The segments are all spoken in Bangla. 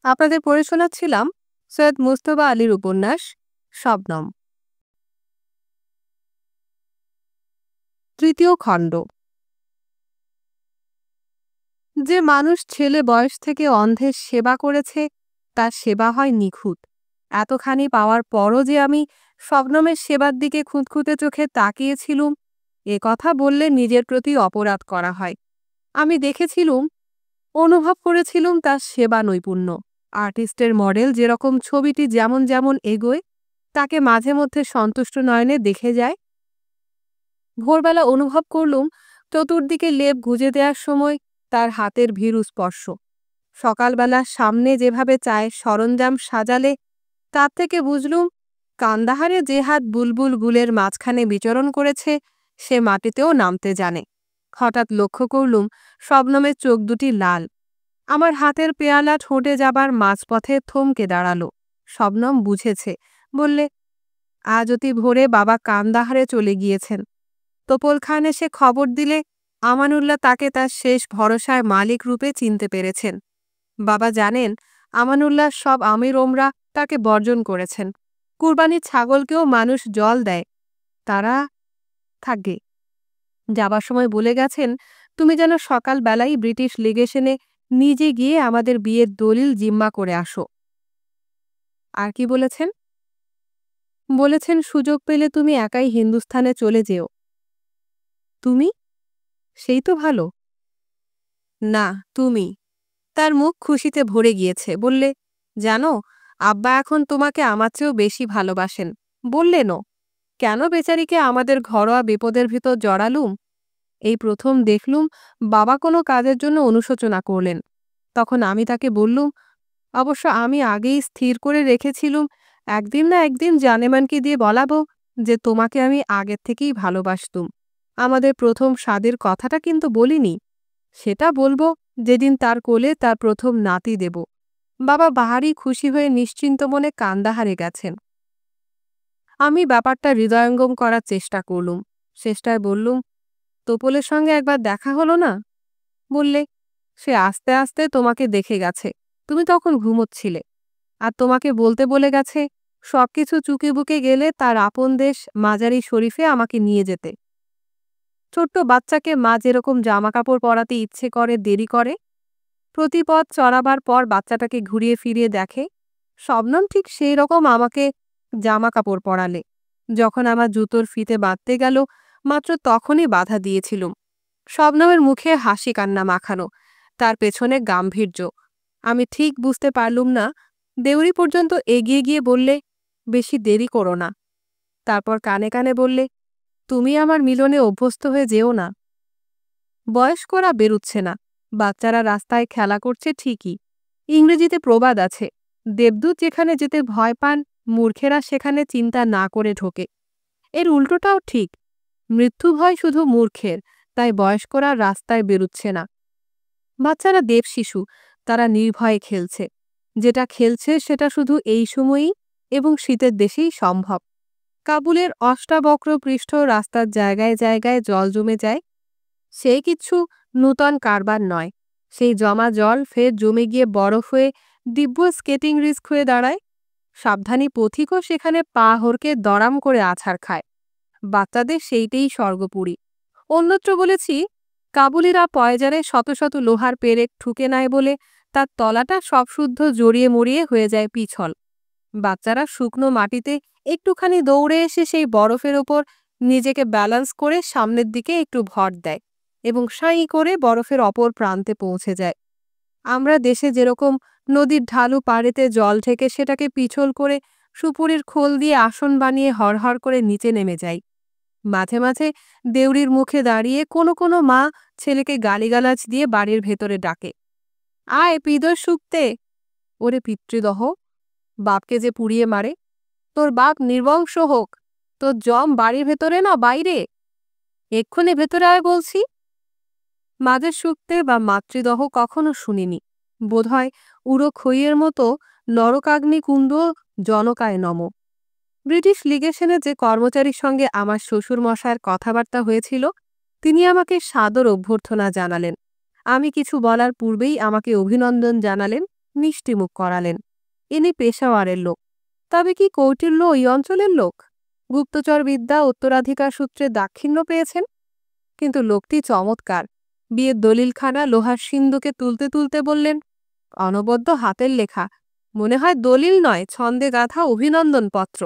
আপনাদের পড়ে শোনাচ্ছিলাম সৈয়দ মুজতবা আলীর উপন্যাস শবনম, তৃতীয় খণ্ড। যে মানুষ ছেলে বয়স থেকে অন্ধের সেবা করেছে তার সেবা হয় নিখুঁত। এতখানি পাওয়ার পরও যে আমি শবনমের সেবার দিকে খুঁতখুঁতে চোখে তাকিয়েছিলুম, এ কথা বললে নিজের প্রতি অপরাধ করা হয়। আমি দেখেছিলুম, অনুভব করেছিলুম তার সেবা নৈপুণ্য। আর্টিস্টের মডেল যেরকম ছবিটি যেমন যেমন এগোয় তাকে মাঝে মধ্যে সন্তুষ্ট নয়নে দেখে যায়। ভোরবেলা অনুভব করলুম চতুর্দিকে লেপ গুজে দেওয়ার সময় তার হাতের ভীরু স্পর্শ। সকালবেলা সামনে যেভাবে চায়ের সরঞ্জাম সাজালে তার থেকে বুঝলুম কান্দাহারে যে হাত বুলবুল গুলের মাঝখানে বিচরণ করেছে সে মাটিতেও নামতে জানে। হঠাৎ লক্ষ্য করলুম শবনমের চোখ দুটি লাল। আমার হাতের পেয়ালা ঠোঁটে যাবার মাঝপথে থমকে দাঁড়ালো। শবনম বুঝেছে, বললে, আজ অতি ভোরে বাবা কান্দাহারে চলে গিয়েছেন। তোপল খান এসে খবর দিলে আমানুল্লাহ তাকে তার শেষ ভরসায় মালিক রূপে চিনতে পেরেছেন। বাবা জানেন আমানুল্লাহ সব আমির ওমরা তাকে বর্জন করেছেন। কুরবানির ছাগলকেও মানুষ জল দেয়। তারা থাকবে। যাবার সময় বলে গেছেন, তুমি যেন সকালবেলাই ব্রিটিশ লিগেশনে নিজে গিয়ে আমাদের বিয়ের দলিল জিম্মা করে আসো। আর কি বলেছেন? বলেছেন সুযোগ পেলে তুমি একাই হিন্দুস্থানে চলে যেও। তুমি? সেই তো ভালো। না, তুমি। তার মুখ খুশিতে ভরে গিয়েছে। বললে, জানো, আব্বা এখন তোমাকে আমার চেয়েও বেশি ভালোবাসেন। বললেনও। কেন বেচারিকে আমাদের ঘরোয়া বিপদের ভিতর জড়ালুম? এই প্রথম দেখলুম বাবা কোনো কাজের জন্য অনুশোচনা করলেন। তখন আমি তাকে বললুম, অবশ্য আমি আগেই স্থির করে রেখেছিলুম একদিন না একদিন জানেমানকে দিয়ে বলাবো যে তোমাকে আমি আগের থেকেই ভালোবাসতুম। আমাদের প্রথম স্বাদের কথাটা কিন্তু বলিনি। সেটা বলবো যেদিন তার কোলে তার প্রথম নাতি দেব। বাবা বাহারি খুশি হয়ে নিশ্চিন্ত মনে কান্দাহারে গেছেন। আমি ব্যাপারটা হৃদয়ঙ্গম করার চেষ্টা করলুম। চেষ্টায় বললুম, তোপলের সঙ্গে একবার দেখা হলো না? বললে, সে আস্তে আস্তে তোমাকে দেখে গেছে। তুমি তখন ঘুমোচ্ছিলে। আর তোমাকে বলতে বলে গেছে সবকিছু চুকে বুকে গেলে তার আপন দেশ মাজারি শরীফে আমাকে নিয়ে যেতে। ছোট্ট বাচ্চাকে মা যেরকম জামাকাপড় পরাতে ইচ্ছে করে দেরি করে, প্রতিপদ চড়াবার পর বাচ্চাটাকে ঘুরিয়ে ফিরিয়ে দেখে, শবনম ঠিক সেই রকম আমাকে জামাকাপড় পরালে। যখন আমার জুতোর ফিতে বাঁধতে গেল মাত্র তখনই বাধা দিয়েছিলুম। শবনমের মুখে হাসি কান্না মাখানো, তার পেছনে গাম্ভীর্য। আমি ঠিক বুঝতে পারলুম না। দেউরি পর্যন্ত এগিয়ে গিয়ে বললে, বেশি দেরি করো না। তারপর কানে কানে বললে, তুমি আমার মিলনে অভ্যস্ত হয়ে যেও না। বয়স্করা বেরুচ্ছে না, বাচ্চারা রাস্তায় খেলা করছে ঠিকই। ইংরেজিতে প্রবাদ আছে, দেবদূত যেখানে যেতে ভয় পান মূর্খেরা সেখানে চিন্তা না করে ঢোকে। এর উল্টোটাও ঠিক। মৃত্যু ভয় শুধু মূর্খের, তাই বয়স্করা রাস্তায় বেরুচ্ছে না। বাচ্চারা দেবশিশু, তারা নির্ভয়ে খেলছে। যেটা খেলছে সেটা শুধু এই সময়েই এবং শীতের দেশেই সম্ভব। কাবুলের অষ্টাবক্র পৃষ্ঠ রাস্তার জায়গায় জায়গায় জল জমে যায়। সেই কিছু নূতন কারবার নয়। সেই জমা জল ফের জমে গিয়ে বরফ হয়ে দিব্য স্কেটিং রিস্ক হয়ে দাঁড়ায়। সাবধানী পথিকও সেখানে পা হরকে দরাম করে আছাড় খায়। বাচ্চাদের সেইটেই স্বর্গপুরী। অন্যত্র বলেছি, কাবুলিরা পয়জারে শত শত লোহার পেরেক ঠুকে নেয় বলে তার তলাটা সবশুদ্ধ জড়িয়ে মরিয়ে হয়ে যায় পিছল। বাচ্চারা শুকনো মাটিতে একটুখানি দৌড়ে এসে সেই বরফের ওপর নিজেকে ব্যালেন্স করে সামনের দিকে একটু ভর দেয় এবং সাঁই করে বরফের অপর প্রান্তে পৌঁছে যায়। আমরা দেশে যেরকম নদীর ঢালু পাড়েতে জল ঢেকে সেটাকে পিছল করে সুপুরির খোল দিয়ে আসন বানিয়ে হরহর করে নিচে নেমে যাই। মাঝে মাঝে দেউরির মুখে দাঁড়িয়ে কোনো কোনো মা ছেলেকে গালিগালাজ দিয়ে বাড়ির ভেতরে ডাকে, আয় পিদর শুকতে। ওরে পিতৃদহ, বাপকে যে পুড়িয়ে মারে। তোর বাপ নির্বংশ হোক, তোর জম বাড়ির ভেতরে না বাইরে। এক্ষুনি ভেতরে আয় বলছি। মাদের শুকতে বা মাতৃদহ কখনো শুনিনি। বোধহয় উড়ো খইয়ের মতো নরকাগ্নি কুণ্ড জনকায় নম। ব্রিটিশ লিগেশনে যে কর্মচারীর সঙ্গে আমার শ্বশুর মশায়ের কথাবার্তা হয়েছিল তিনি আমাকে সাদর অভ্যর্থনা জানালেন। আমি কিছু বলার পূর্বেই আমাকে অভিনন্দন জানালেন মিষ্টিমুখ করালেন। ইনি পেশাওয়ারের লোক, তবে কি কৌটিল্য ওই অঞ্চলের লোক? গুপ্তচর বিদ্যা উত্তরাধিকার সূত্রে দাক্ষিণ্য পেয়েছেন। কিন্তু লোকটি চমৎকার। বিয়ের দলিলখানা লোহার সিন্ধুকে তুলতে তুলতে বললেন, অনবদ্য হাতের লেখা, মনে হয় দলিল নয়, ছন্দে গাঁথা অভিনন্দন পত্র।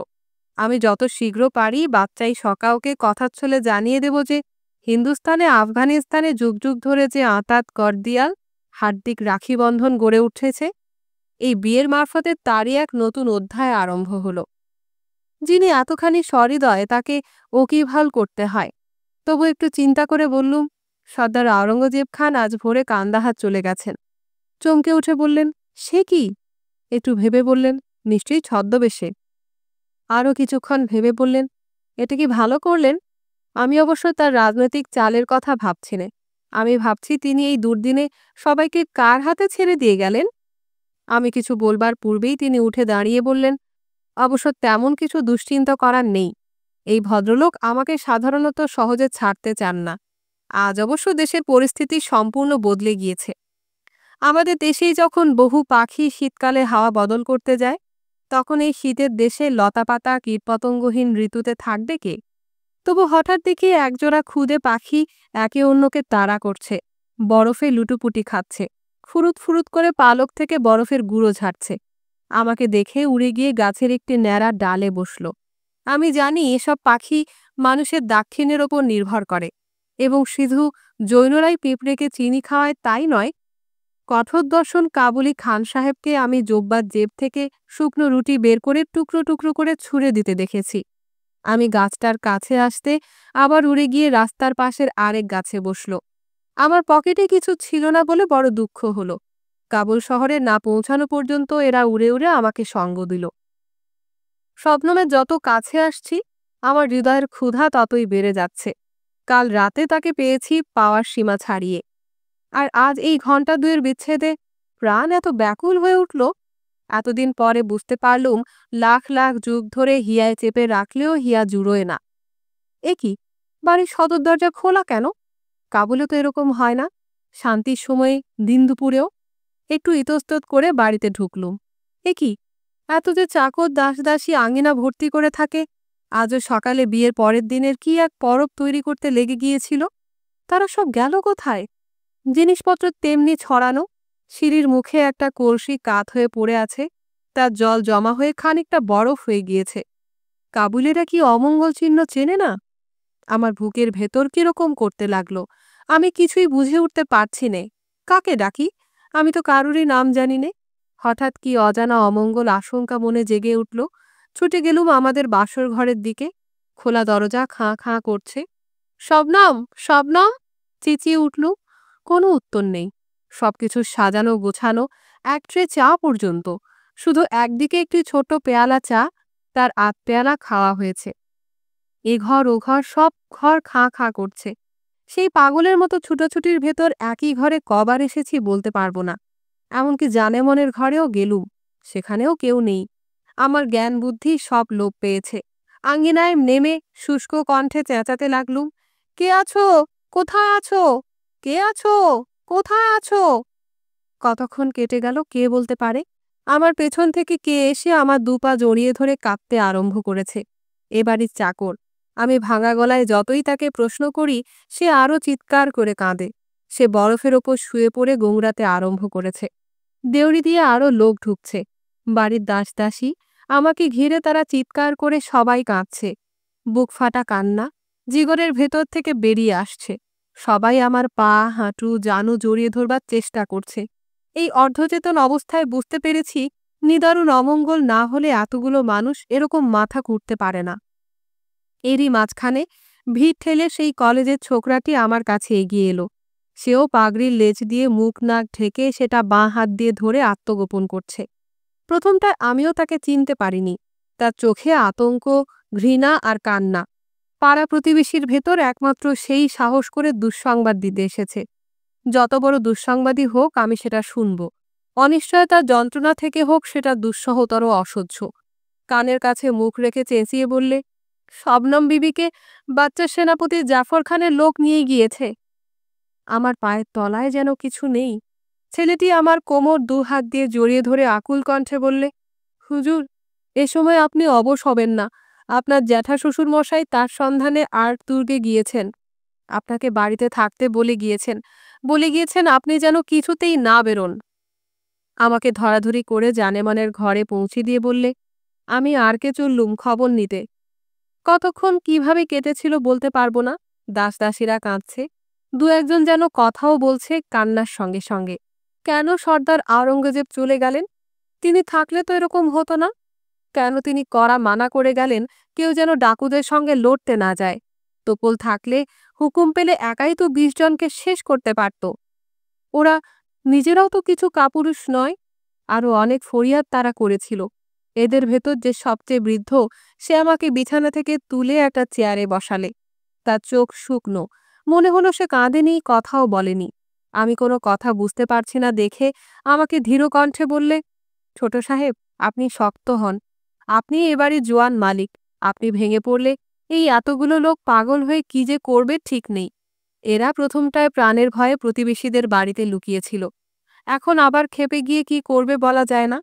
আমি যত শীঘ্র পারি বাচ্চাই সকাওকে কথাচ্ছলে জানিয়ে দেব যে হিন্দুস্তানে আফগানিস্তানে যুগ যুগ ধরে যে আঁতাত করদিয়াল হার্দিক রাখিবন্ধন গড়ে উঠেছে, এই বিয়ের মারফতে তারই এক নতুন অধ্যায় আরম্ভ হল। যিনি এতখানি সহৃদয় তাকে ওকিভাল করতে হয়। তবু একটু চিন্তা করে বললুম, সর্দার আওরঙ্গজেব খান আজ ভোরে কান্দাহার চলে গেছেন। চমকে উঠে বললেন, সে কি? একটু ভেবে বললেন, নিশ্চয়ই ছদ্মবেশে। আরও কিছুক্ষণ ভেবে বললেন, এটা কি ভালো করলেন? আমি অবশ্য তার রাজনৈতিক চালের কথা ভাবছি না। আমি ভাবছি তিনি এই দুর্দিনে সবাইকে কার হাতে ছেড়ে দিয়ে গেলেন। আমি কিছু বলবার পূর্বেই তিনি উঠে দাঁড়িয়ে বললেন, অবশ্য তেমন কিছু দুশ্চিন্তা করার নেই। এই ভদ্রলোক আমাকে সাধারণত সহজে ছাড়তে চান না। আজ অবশ্য দেশের পরিস্থিতি সম্পূর্ণ বদলে গিয়েছে। আমাদের দেশেই যখন বহু পাখি শীতকালে হাওয়া বদল করতে যায়, তখন এই শীতের দেশে লতাপাতা কীটপতঙ্গহীন ঋতুতে থাকবে কে? তবু হঠাৎ দেখি একজোড়া ক্ষুদে পাখি একে অন্যকে তাড়া করছে, বরফে লুটুপুটি খাচ্ছে, ফুরুত ফুরুত করে পালক থেকে বরফের গুঁড়ো ঝাড়ছে। আমাকে দেখে উড়ে গিয়ে গাছের একটি ন্যাড়া ডালে বসল। আমি জানি এসব পাখি মানুষের দাক্ষিণ্যের ওপর নির্ভর করে, এবং শুধু জৈনরাই পিঁপড়েকে চিনি খাওয়ায় তাই নয়। কঠোর দর্শন কাবুলি খান সাহেবকে আমি জোব্বার জেব থেকে শুকনো রুটি বের করে টুকরো টুকরো করে ছুঁড়ে দিতে দেখেছি। আমি গাছটার কাছে আসতে আবার উড়ে গিয়ে রাস্তার পাশের আরেক গাছে বসল। আমার পকেটে কিছু ছিল না বলে বড় দুঃখ হলো। কাবুল শহরে না পৌঁছানো পর্যন্ত এরা উড়ে উড়ে আমাকে সঙ্গ দিল। শবনমের যত কাছে আসছি আমার হৃদয়ের ক্ষুধা ততই বেড়ে যাচ্ছে। কাল রাতে তাকে পেয়েছি পাওয়ার সীমা ছাড়িয়ে, আর আজ এই ঘণ্টা দুয়ের বিচ্ছেদে প্রাণ এত ব্যাকুল হয়ে উঠল। এতদিন পরে বুঝতে পারলুম লাখ লাখ যুগ ধরে হিয়ায় চেপে রাখলেও হিয়া জুড়োয় না। এ কি, বাড়ির সদর দরজা খোলা কেন? কাবুলে তো এরকম হয় না। শান্তির সময়ে দিন দুপুরেও। একটু ইতস্তত করে বাড়িতে ঢুকলুম। এ কি, এত যে চাকর দাসদাসী আঙিনা ভর্তি করে থাকে, আজও সকালে বিয়ের পরের দিনের কি এক পরব তৈরি করতে লেগে গিয়েছিল। তারা সব গেল কোথায়? জিনিসপত্র তেমনি ছড়ানো। সিঁড়ির মুখে একটা কলসি কাত হয়ে পড়ে আছে, তার জল জমা হয়ে খানিকটা বরফ হয়ে গিয়েছে। কাবুলেরা কি অমঙ্গল চিহ্ন চেনে না? আমার বুকের ভেতর কিরকম করতে লাগলো। আমি কিছুই বুঝে উঠতে পারছি নে। কাকে ডাকি? আমি তো কারুরই নাম জানি নে। হঠাৎ কি অজানা অমঙ্গল আশঙ্কা মনে জেগে উঠল। ছুটে গেলুম আমাদের বাসর ঘরের দিকে। খোলা দরজা খাঁ খাঁ করছে। শবনম, শবনম, চেঁচিয়ে উঠলুম। কোনো উত্তর নেই। সবকিছু সাজানো গোছানো, এক ট্রে চা পর্যন্ত। শুধু একদিকে একটি ছোট পেয়ালা চা, তার আধ পেয়ালা খাওয়া হয়েছে। এ ঘর ও ঘর সব ঘর খাঁ খাঁ করছে। সেই পাগলের মতো ছুটোছুটির ভেতর একই ঘরে কবার এসেছি বলতে পারবো না। এমনকি জানে মনের ঘরেও গেলুম, সেখানেও কেউ নেই। আমার জ্ঞান বুদ্ধি সব লোপ পেয়েছে। আঙ্গিনায় নেমে শুষ্ক কণ্ঠে চেঁচাতে লাগলুম, কে আছো? কোথায় আছো? কে আছো? কোথায় আছো? কতক্ষণ কেটে গেল কে বলতে পারে। আমার পেছন থেকে কে এসে আমার দুপা জড়িয়ে ধরে কাঁদতে আরম্ভ করেছে। এ বাড়ির চাকর। আমি ভাঙা গলায় যতই তাকে প্রশ্ন করি, সে আরও চিৎকার করে কাঁদে। সে বরফের ওপর শুয়ে পড়ে গোংড়াতে আরম্ভ করেছে। দেউড়ি দিয়ে আরও লোক ঢুকছে। বাড়ির দাসদাসী, আমাকে ঘিরে তারা চিৎকার করে সবাই কাঁদছে। বুক ফাটা কান্না জিগরের ভেতর থেকে বেরিয়ে আসছে। সবাই আমার পা হাঁটু জানু জড়িয়ে ধরবার চেষ্টা করছে। এই অর্ধচেতন অবস্থায় বুঝতে পেরেছি নিদারুণ অমঙ্গল না হলে এতগুলো মানুষ এরকম মাথা কুটতে পারে না। এরই মাঝখানে ভিড় ঠেলে সেই কলেজের ছোকরাটি আমার কাছে এগিয়ে এলো। সেও পাগড়ির লেজ দিয়ে মুখ নাক ঢেকে সেটা বাঁ হাত দিয়ে ধরে আত্মগোপন করছে। প্রথমটা আমিও তাকে চিনতে পারিনি। তার চোখে আতঙ্ক, ঘৃণা আর কান্না। পাড়া প্রতিবেশীর ভেতর একমাত্র সেই সাহস করে দুঃসংবাদ দিতে এসেছে। যত বড় দুঃসংবাদই হোক আমি সেটা শুনব। অনিশ্চয়তার যন্ত্রণা থেকে হোক সেটা দুঃসহতর অসহ্য। কানের কাছে মুখ রেখে চেঁচিয়ে বললে, শবনম বিবিকে বাচ্চা সেনাপতি জাফর খানের লোক নিয়ে গিয়েছে। আমার পায়ের তলায় যেন কিছু নেই। ছেলেটি আমার কোমর দুহাত দিয়ে জড়িয়ে ধরে আকুল কণ্ঠে বললে, হুজুর, এ সময় আপনি অবশ হবেন না। আপনার জ্যাঠা শ্বশুর মশাই তার সন্ধানে আর দুর্গে গিয়েছেন। আপনাকে বাড়িতে থাকতে বলে গিয়েছেন আপনি যেন কিছুতেই না বেরোন। আমাকে ধরাধরি করে জানেমানের ঘরে পৌঁছে দিয়ে বললে, আমি আরকে চললুম খবর নিতে। কতক্ষণ কিভাবে কেটেছিল বলতে পারবো না। দাসদাসীরা কাঁদছে, দু একজন যেন কথাও বলছে কান্নার সঙ্গে সঙ্গে। কেন সর্দার আওরঙ্গজেব চলে গেলেন? তিনি থাকলে তো এরকম হতো না। কেন তিনি কড়া মানা করে গেলেন কেউ যেন ডাকুদের সঙ্গে লড়তে না যায়? তোপল থাকলে হুকুম পেলে একাই তো ২০ জনকে শেষ করতে পারত। ওরা নিজেরাও তো কিছু কাপুরুষ নয়। আরও অনেক ফরিয়াদ তারা করেছিল। এদের ভেতর যে সবচেয়ে বৃদ্ধ, সে আমাকে বিছানা থেকে তুলে একটা চেয়ারে বসালে। তার চোখ শুকনো, মনে হলো সে কাঁদেনি, কথাও বলেনি। আমি কোনো কথা বুঝতে পারছি না দেখে আমাকে ধীর কণ্ঠে বললে, ছোট সাহেব, আপনি শক্ত হন। আপনি এবারে জোয়ান মালিক। আপনি ভেঙে পড়লে এই এতগুলো লোক পাগল হয়ে কি যে করবে ঠিক নেই। এরা প্রথমটায় প্রাণের ভয়ে প্রতিবেশীদের বাড়িতে লুকিয়েছিল, এখন আবার খেপে গিয়ে কি করবে বলা যায় না।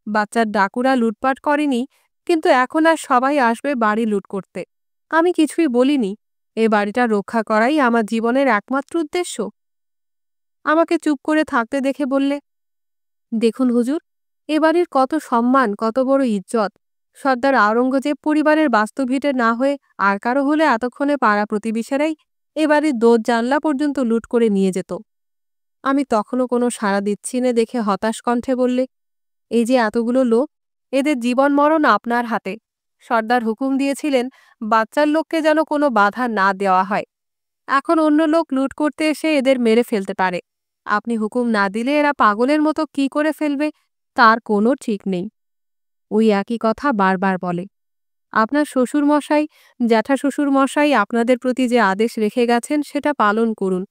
বাচ্চার ডাকুরা লুটপাট করেনি, কিন্তু এখন আর সবাই আসবে বাড়ি লুট করতে। আমি কিছুই বলিনি। এ বাড়িটা রক্ষা করাই আমার জীবনের একমাত্র উদ্দেশ্য। আমাকে চুপ করে থাকতে দেখে বললে, দেখুন হুজুর, এ বাড়ির কত সম্মান, কত বড় ইজ্জত। সর্দার আওরঙ্গজেব পরিবারের বাস্তুভিটে না হয়ে আর কারো হলে এতক্ষণে পাড়া প্রতিবেশীরাই এ বাড়ির দোর জানলা পর্যন্ত লুট করে নিয়ে যেত। আমি তখনও কোনো সাড়া দিচ্ছি না দেখে হতাশ কণ্ঠে বললে, এই যে এতগুলো লোক, এদের জীবন মরণ আপনার হাতে। সর্দার হুকুম দিয়েছিলেন বাচ্চার লোককে যেন কোনো বাধা না দেওয়া হয়। এখন অন্য লোক লুট করতে এসে এদের মেরে ফেলতে পারে। আপনি হুকুম না দিলে এরা পাগলের মতো কি করে ফেলবে তার কোনো ঠিক নেই। ওই একই কথা বারবার বলে। আপনার শ্বশুরমশাই, জ্যাঠা শ্বশুরমশাই আপনাদের প্রতি যে আদেশ রেখে গেছেন সেটা পালন করুন।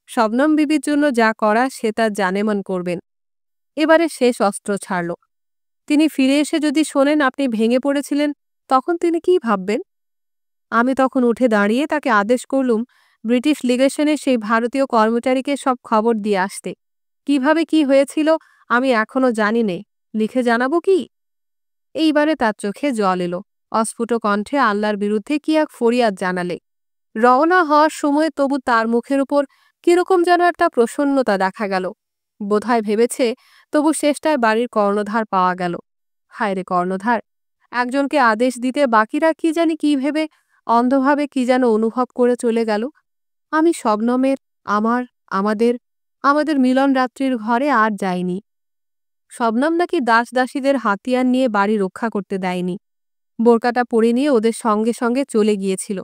শবনম বিবির জন্য যা করা সে তার জানেমান করবেন। এবারে শেষ অস্ত্র ছাড়ল। তিনি ফিরে এসে যদি শোনেন আপনি ভেঙে পড়েছিলেন, তখন তিনি কি ভাববেন? আমি তখন উঠে দাঁড়িয়ে তাকে আদেশ করলুম ব্রিটিশ লিগেশনের সেই ভারতীয় কর্মচারীকে সব খবর দিয়ে আসতে। কিভাবে কি হয়েছিল আমি এখনো জানি নে, লিখে জানাবো কি? এইবারে তার চোখে জল এলো। অস্ফুট কণ্ঠে আল্লাহর বিরুদ্ধে কি এক ফরিয়াদ জানালে। রওনা হওয়ার সময় তবু তার মুখের উপর কিরকম যেন একটা প্রসন্নতা দেখা গেল। বোধহয় ভেবেছে তবু শেষটায় বাড়ির কর্ণধার পাওয়া গেল। হায় রে কর্ণধার! একজনকে আদেশ দিতে বাকিরা কি জানি কি ভেবে অন্ধভাবে কি যেন অনুভব করে চলে গেল। আমি শবনমের, আমার, আমাদের আমাদের মিলন রাত্রির ঘরে আর যাইনি। শবনম নাকি দাসদাসীদের হাতিয়ার নিয়ে বাড়ি রক্ষা করতে দেয়নি। বোরকাটা পরে নিয়ে ওদের সঙ্গে সঙ্গে চলে গিয়েছিল।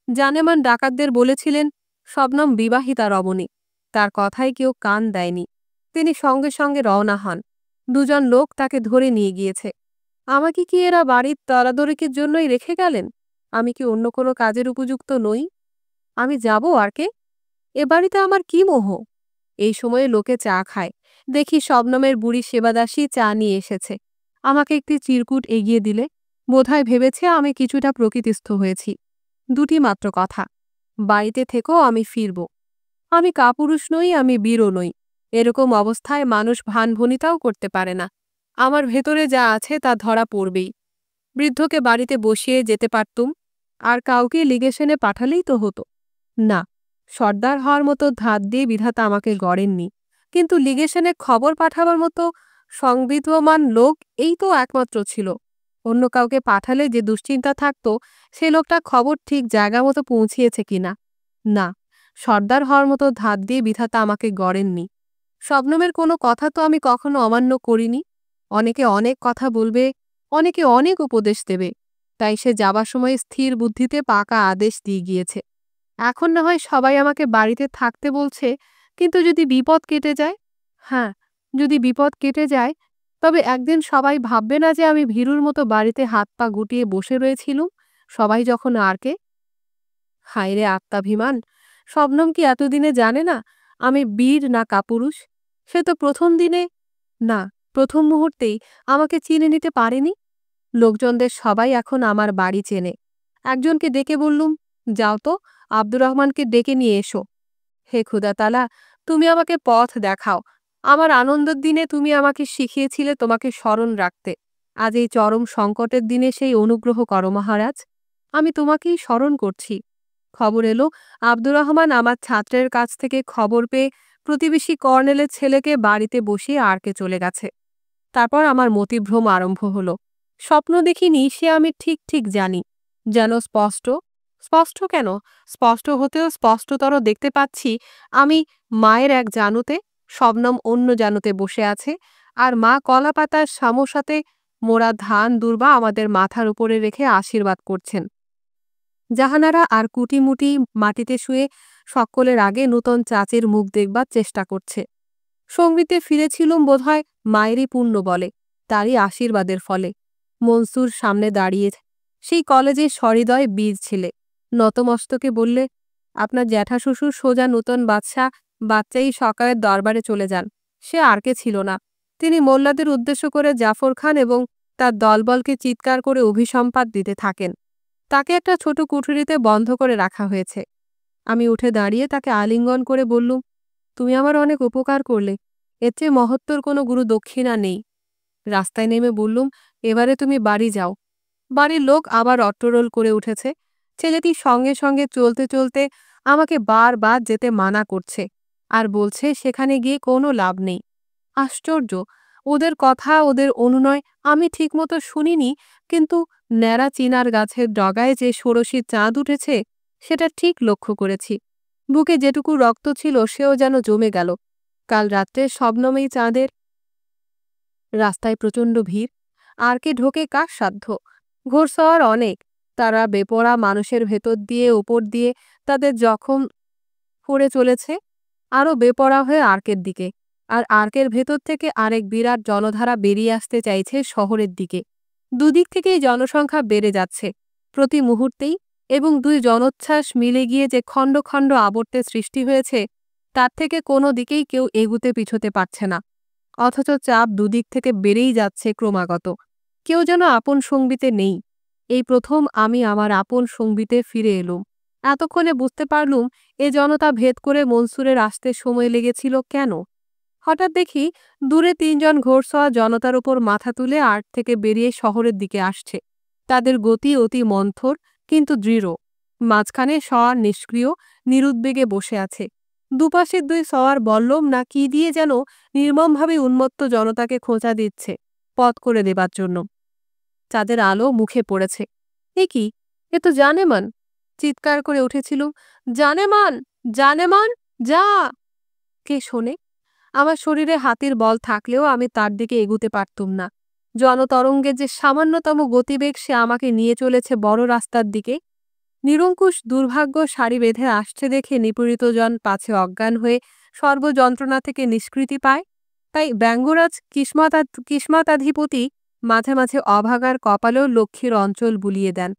জানেমান ডাকাতদের বলেছিলেন শবনম বিবাহিতা রমণী। তার কথায় কেউ কান দেয়নি। তিনি সঙ্গে সঙ্গে রওনা হন। দুজন লোক তাকে ধরে নিয়ে গিয়েছে। আমাকে কি এরা বাড়ির তরাদরিকের জন্যই রেখে গেলেন? আমি কি অন্য কোনো কাজের উপযুক্ত নই? আমি যাব আর কে? এ বাড়িতে আমার কি মোহ? এই সময়ে লোকে চা খায়। দেখি শবনমের বুড়ি সেবাদাসী চা নিয়ে এসেছে। আমাকে একটি চিরকুট এগিয়ে দিলে। বোধহয় ভেবেছে আমি কিছুটা প্রকৃতিস্থ হয়েছি। দুটি মাত্র কথা, বাড়িতে থেকেও আমি ফিরব। আমি কাপুরুষ নই, আমি বীরও নই। এরকম অবস্থায় মানুষ ভানভনিতাও করতে পারে না। আমার ভেতরে যা আছে তা ধরা পড়বেই। বৃদ্ধকে বাড়িতে বসিয়ে যেতে পারতুম, আর কাউকে লিগেশনে পাঠালেই তো হতো। না, সর্দার হওয়ার মতো ধাত দিয়ে বিধাতা আমাকে গড়েননি। কিন্তু লিগেশনে খবর পাঠাবার মতো সংবিদমান লোক এই তো একমাত্র ছিল। অন্য কাউকে পাঠালে যে দুশ্চিন্তা থাকত সে লোকটা খবর ঠিক জায়গা মতো পৌঁছিয়েছে কিনা। না, সর্দার হওয়ার মতো ধাত দিয়ে বিধাতা আমাকে গড়েননি। শবনমের কোনো কথা তো আমি কখনো অমান্য করিনি। অনেকে অনেক কথা বলবে, অনেকে অনেক উপদেশ দেবে, তাই সে যাবার সময় স্থির বুদ্ধিতে পাকা আদেশ দিয়ে গিয়েছে। এখন না হয় সবাই আমাকে বাড়িতে থাকতে বলছে, কিন্তু যদি বিপদ কেটে যায়, হ্যাঁ, যদি বিপদ কেটে যায়, তবে একদিন সবাই ভাববে না যে আমি ভীরুর মতো বাড়িতে হাত পা গুটিয়ে বসে রয়েছিলুম, সবাই যখন আরকে। হায় রে আত্মাভিমান! শবনম কি এতদিনে জানে না আমি বীর না কাপুরুষ? সে তো প্রথম দিনে, না, প্রথম মুহূর্তেই আমাকে চিনে নিতে পারেনি। লোকজনদের সবাই এখন আমার বাড়ি চেনে। একজনকে ডেকে বললুম, যাও তো আব্দুর রহমানকে ডেকে নিয়ে এসো। হে খুদাতালা, তুমি আমাকে পথ দেখাও। আমার আনন্দের দিনে তুমি আমাকে শিখিয়েছিলে তোমাকে স্মরণ রাখতে। আজ এই চরম সংকটের দিনে সেই অনুগ্রহ করো মহারাজ। আমি তোমাকেই স্মরণ করছি। খবর এলো আব্দুর রহমান আমার ছাত্রের কাছ থেকে খবর পেয়ে প্রতিবেশী কর্নেলের ছেলেকে বাড়িতে বসিয়ে আরকে চলে গেছে। তারপর আমার মতিভ্রম আরম্ভ হলো। স্বপ্ন দেখিনি সে আমি ঠিক ঠিক জানি। যেন স্পষ্ট। স্পষ্ট কেন? স্পষ্ট হতেও স্পষ্টতর দেখতে পাচ্ছি আমি মায়ের এক জানুতে, শবনম অন্য জানুতে বসে আছে, আর মা কলাপাতার সামোসাতে মোড়া ধান দুর্বা আমাদের মাথার উপরে রেখে আশীর্বাদ করছেন। জাহানারা আর কুটিমুটি মাটিতে শুয়ে সকলের আগে নূতন চাচির মুখ দেখবার চেষ্টা করছে। সঙ্গীতে ফিরেছিলুম বোধহয় মায়েরই পুণ্য বলে, তারই আশীর্বাদের ফলে। মনসুর সামনে দাঁড়িয়ে সেই কলেজের সহৃদয় বীর ছেলে নতমস্তকে বললে, আপনার জ্যাঠা শ্বশুর সোজা নূতন বাচ্চাই সকালের দরবারে চলে যান। সে আর কে ছিল না। তিনি মোল্লাদের উদ্দেশ্য করে জাফর খান এবং তার দলবলকে চিৎকার করে অভিসম্পাত দিতে থাকেন। তাকে একটা ছোট কুঠুরিতে বন্ধ করে রাখা হয়েছে। আমি উঠে দাঁড়িয়ে তাকে আলিঙ্গন করে বললুম, তুমি আমার অনেক উপকার করলে। এর চেয়ে মহত্তর কোনো গুরু দক্ষিণা নেই। রাস্তায় নেমে বললুম, এবারে তুমি বাড়ি যাও। বাড়ির লোক আবার অট্টরোল করে উঠেছে। ছেলেটি সঙ্গে সঙ্গে চলতে চলতে আমাকে বারবার যেতে মানা করছে, আর বলছে সেখানে গিয়ে কোনো লাভ নেই। আশ্চর্য, ওদের কথা, ওদের অনুনয় আমি ঠিকমতো শুনিনি, কিন্তু ন্যাড়া চিনার গাছের ডগায় যে ষোড়শী চাঁদ উঠেছে সেটা ঠিক লক্ষ্য করেছি। বুকে যেটুকু রক্ত ছিল সেও যেন জমে গেল। কাল রাত্রে শবনমেই চাঁদের। রাস্তায় প্রচণ্ড ভিড়। আর কে ঢোকে কার সাধ্য? ঘোড়সওয়ার অনেক। তারা বেপরা মানুষের ভেতর দিয়ে ওপর দিয়ে তাদের জখম করে চলেছে আরও বেপরা হয়ে আর্কের দিকে, আর আর্কের ভেতর থেকে আরেক বিরাট জনধারা বেরিয়ে আসতে চাইছে শহরের দিকে। দুদিক থেকেই জনসংখ্যা বেড়ে যাচ্ছে প্রতি মুহূর্তেই, এবং দুই জনোচ্ছ্বাস মিলে গিয়ে যে খণ্ড খণ্ড আবর্তের সৃষ্টি হয়েছে তার থেকে কোনো দিকেই কেউ এগুতে পিছোতে পারছে না। অথচ চাপ দুদিক থেকে বেড়েই যাচ্ছে ক্রমাগত। কেউ যেন আপন সঙ্গীতে নেই। এই প্রথম আমি আমার আপন সঙ্গীতে ফিরে এলুম। এতক্ষণে বুঝতে পারলুম এ জনতা ভেদ করে মনসুরের আসতে সময় লেগেছিল কেন। হঠাৎ দেখি দূরে তিনজন ঘোড়সওয়ার জনতার উপর মাথা তুলে আর্ট থেকে বেরিয়ে শহরের দিকে আসছে। তাদের গতি অতি মন্থর কিন্তু দৃঢ়। মাঝখানে সওয়ার নিষ্ক্রিয় নিরুদ্বেগে বসে আছে। দুপাশের দুই সওয়ার বল্লম না কি দিয়ে যেন নির্মমভাবে উন্মত্ত জনতাকে খোঁচা দিচ্ছে পথ করে দেবার জন্য। চাঁদের আলো মুখে পড়েছে। এ কি, এ তো জানেমান! চিৎকার করে উঠেছিল, জানেমান, জানেমান, যা! কে শোনে? আমার শরীরে হাতির বল থাকলেও আমি তার দিকে এগুতে পারতুম না। জনতরঙ্গের যে সামান্যতম গতিবেগ সে আমাকে নিয়ে চলেছে বড় রাস্তার দিকে। নিরঙ্কুশ দুর্ভাগ্য সারি বেঁধে আসছে দেখে নিপীড়িতজন পাছে অজ্ঞান হয়ে সর্বযন্ত্রণা থেকে নিষ্কৃতি পায়। তাই ব্যঙ্গরাজ কিস্মাতাধিপতি মাঝে মাঝে অভাগার কপালেও লক্ষ্মীর অঞ্চল বুলিয়ে দেন।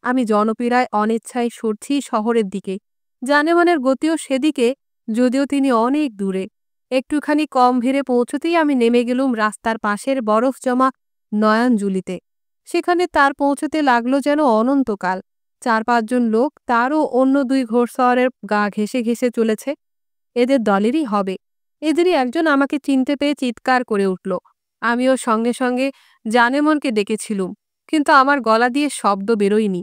আমি জনপীড়ায় অনিচ্ছায় সরছি শহরের দিকে। জানেমানের গতিও সেদিকে, যদিও তিনি অনেক দূরে। একটুখানি কম ভিড়ে পৌঁছতেই আমি নেমে গেলুম রাস্তার পাশের বরফ জমা নয়ানজুলিতে। সেখানে তার পৌঁছতে লাগলো যেন অনন্তকাল। 4-5 জন লোক তারও অন্য দুই ঘোড়সওয়ারের গা ঘেঁষে ঘেঁষে চলেছে। এদের দলেরই হবে। এদেরই একজন আমাকে চিনতে পেয়ে চিৎকার করে উঠল। আমিও সঙ্গে সঙ্গে জানেমনকে ডেকেছিলুম, কিন্তু আমার গলা দিয়ে শব্দ বেরোয়নি।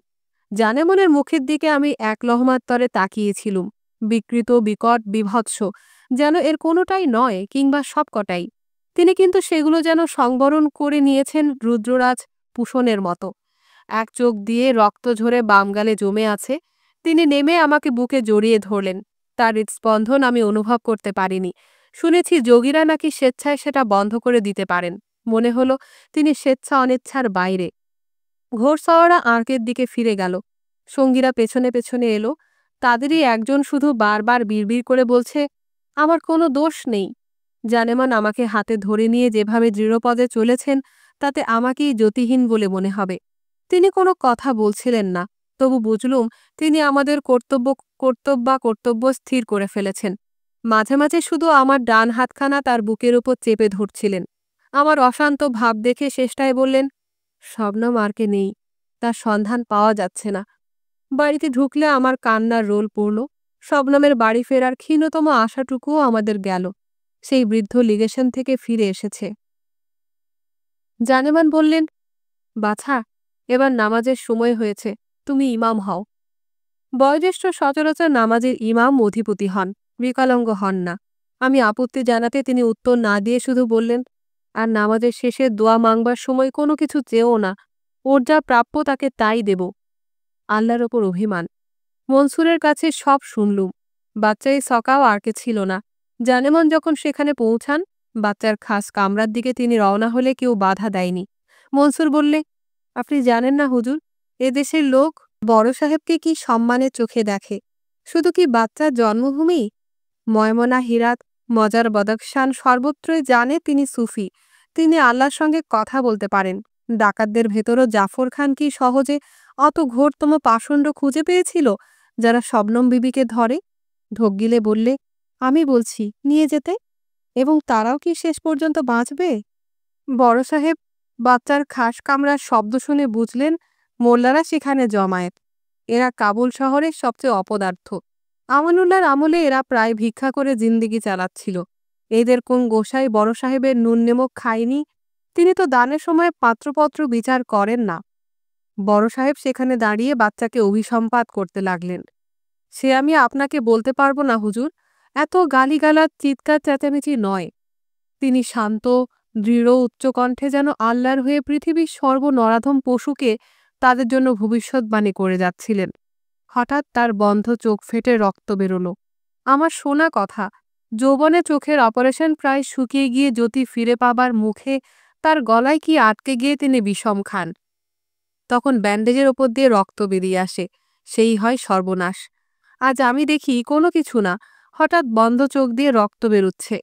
জানেমনের মুখের দিকে আমি এক লহমাত্তরে তাকিয়েছিলুম, বিকৃত, বিকট, বিভৎস, যেন এর কোনোটাই নয় কিংবা সবকটাই। তিনি কিন্তু সেগুলো যেন সংবরণ করে নিয়েছেন রুদ্ররাজ পুষণের মতো। এক চোখ দিয়ে রক্ত ঝরে বাম গালে জমে আছে। তিনি নেমে আমাকে বুকে জড়িয়ে ধরলেন। তার হৃৎস্পন্দন আমি অনুভব করতে পারিনি। শুনেছি যোগীরা নাকি স্বেচ্ছায় সেটা বন্ধ করে দিতে পারেন। মনে হলো তিনি স্বেচ্ছা অনিচ্ছার বাইরে। ঘোড়সওয়াররা আর্কের দিকে ফিরে গেল। সঙ্গীরা পেছনে পেছনে এলো। তাদেরই একজন শুধু বারবার বিড়বিড় করে বলছে, আমার কোনো দোষ নেই। জানেমান আমাকে হাতে ধরে নিয়ে যেভাবে দৃঢ়পদে চলেছেন তাতে আমাকেই জ্যোতিহীন বলে মনে হবে। তিনি কোনো কথা বলছিলেন না, তবু বুঝলুম তিনি আমাদের কর্তব্য স্থির করে ফেলেছেন। মাঝে মাঝে শুধু আমার ডান হাতখানা তার বুকের উপর চেপে ধরছিলেন। আমার অশান্ত ভাব দেখে শেষটায় বললেন, শবনম আরকে নেই, তার সন্ধান পাওয়া যাচ্ছে না। বাড়িতে ঢুকলে আমার কান্নার রোল পড়ল। শবনমের বাড়ি ফেরার ক্ষীণতম আশাটুকুও আমাদের গেল। সেই বৃদ্ধ লিগেশন থেকে ফিরে এসেছে। জানেমান বললেন, বাছা, এবার নামাজের সময় হয়েছে, তুমি ইমাম হও। বয়োজ্যেষ্ঠ সচরাচর নামাজের ইমাম অধিপতি হন, বিকলাঙ্গ হন না। আমি আপত্তি জানাতে তিনি উত্তর না দিয়ে শুধু বললেন, আর নামাজের শেষে দোয়া মাংবার সময় কোনো কিছু চেয়েও না, ওর যা প্রাপ্য তাকে তাই দেব। আল্লাহর ওপর অভিমান। মনসুরের কাছে সব শুনলুম। বাচ্চাই সকাও আর কে ছিল না। জানেমন যখন সেখানে পৌঁছান, বাচ্চার খাস কামরার দিকে তিনি রওনা হলে কেউ বাধা দেয়নি। মনসুর বললে, আপনি জানেন না হুজুর, এদেশের লোক বড় সাহেবকে কি সম্মানের চোখে দেখে। শুধু কি বাচ্চার জন্মভূমি, ময়মনা, হীরাত, মজার, বদকশান সর্বত্রই জানে তিনি সুফি, তিনি আল্লাহর সঙ্গে কথা বলতে পারেন। ডাকাতদের ভেতরও জাফর খান কি সহজে অত ঘোরতম পাষণ্ড খুঁজে পেয়েছিল যারা শবনম বিবিকে ধরে? ঢোক গিলে বললে, আমি বলছি নিয়ে যেতে। এবং তারাও কি শেষ পর্যন্ত বাঁচবে? বড় সাহেব বাচ্চার খাস কামরার শব্দ শুনে বুঝলেন মোল্লারা সেখানে জমায়েত। এরা কাবুল শহরের সবচেয়ে অপদার্থ। আমানুল্লাহর আমলে এরা প্রায় ভিক্ষা করে জিন্দিগি চালাচ্ছিল। এদের কোন গোসাই বড় সাহেবের নুন নেমক খায়নি? তিনি তো দানের সময় পাত্রপত্র বিচার করেন না। বড় সাহেব সেখানে দাঁড়িয়ে বাচ্চাকে অভিসম্পাত করতে লাগলেন। সে আমি আপনাকে বলতে পারবো না হুজুর, এত গালিগালার চিৎকার চেঁচামেচি নয়। তিনি শান্ত, দৃঢ় উচ্চকণ্ঠে যেন আল্লাহর হয়ে পৃথিবীর সর্বনরাধম পশুকে তাদের জন্য ভবিষ্যৎবাণী করে যাচ্ছিলেন। হঠাৎ তার বন্ধ চোখ ফেটে রক্ত বেরোল। আমার শোনা কথা, যৌবনে চোখের অপারেশন প্রায় শুকিয়ে গিয়ে জ্যোতি ফিরে পাবার মুখে তার গলায় কি আটকে গিয়ে তিনি বিষম খান। তখন ব্যান্ডেজের ওপর দিয়ে রক্ত বেরিয়ে আসে, সেই হয় সর্বনাশ। আজ আমি দেখি কোনো কিছু না, হঠাৎ বন্ধ চোখ দিয়ে রক্ত বেরুচ্ছে।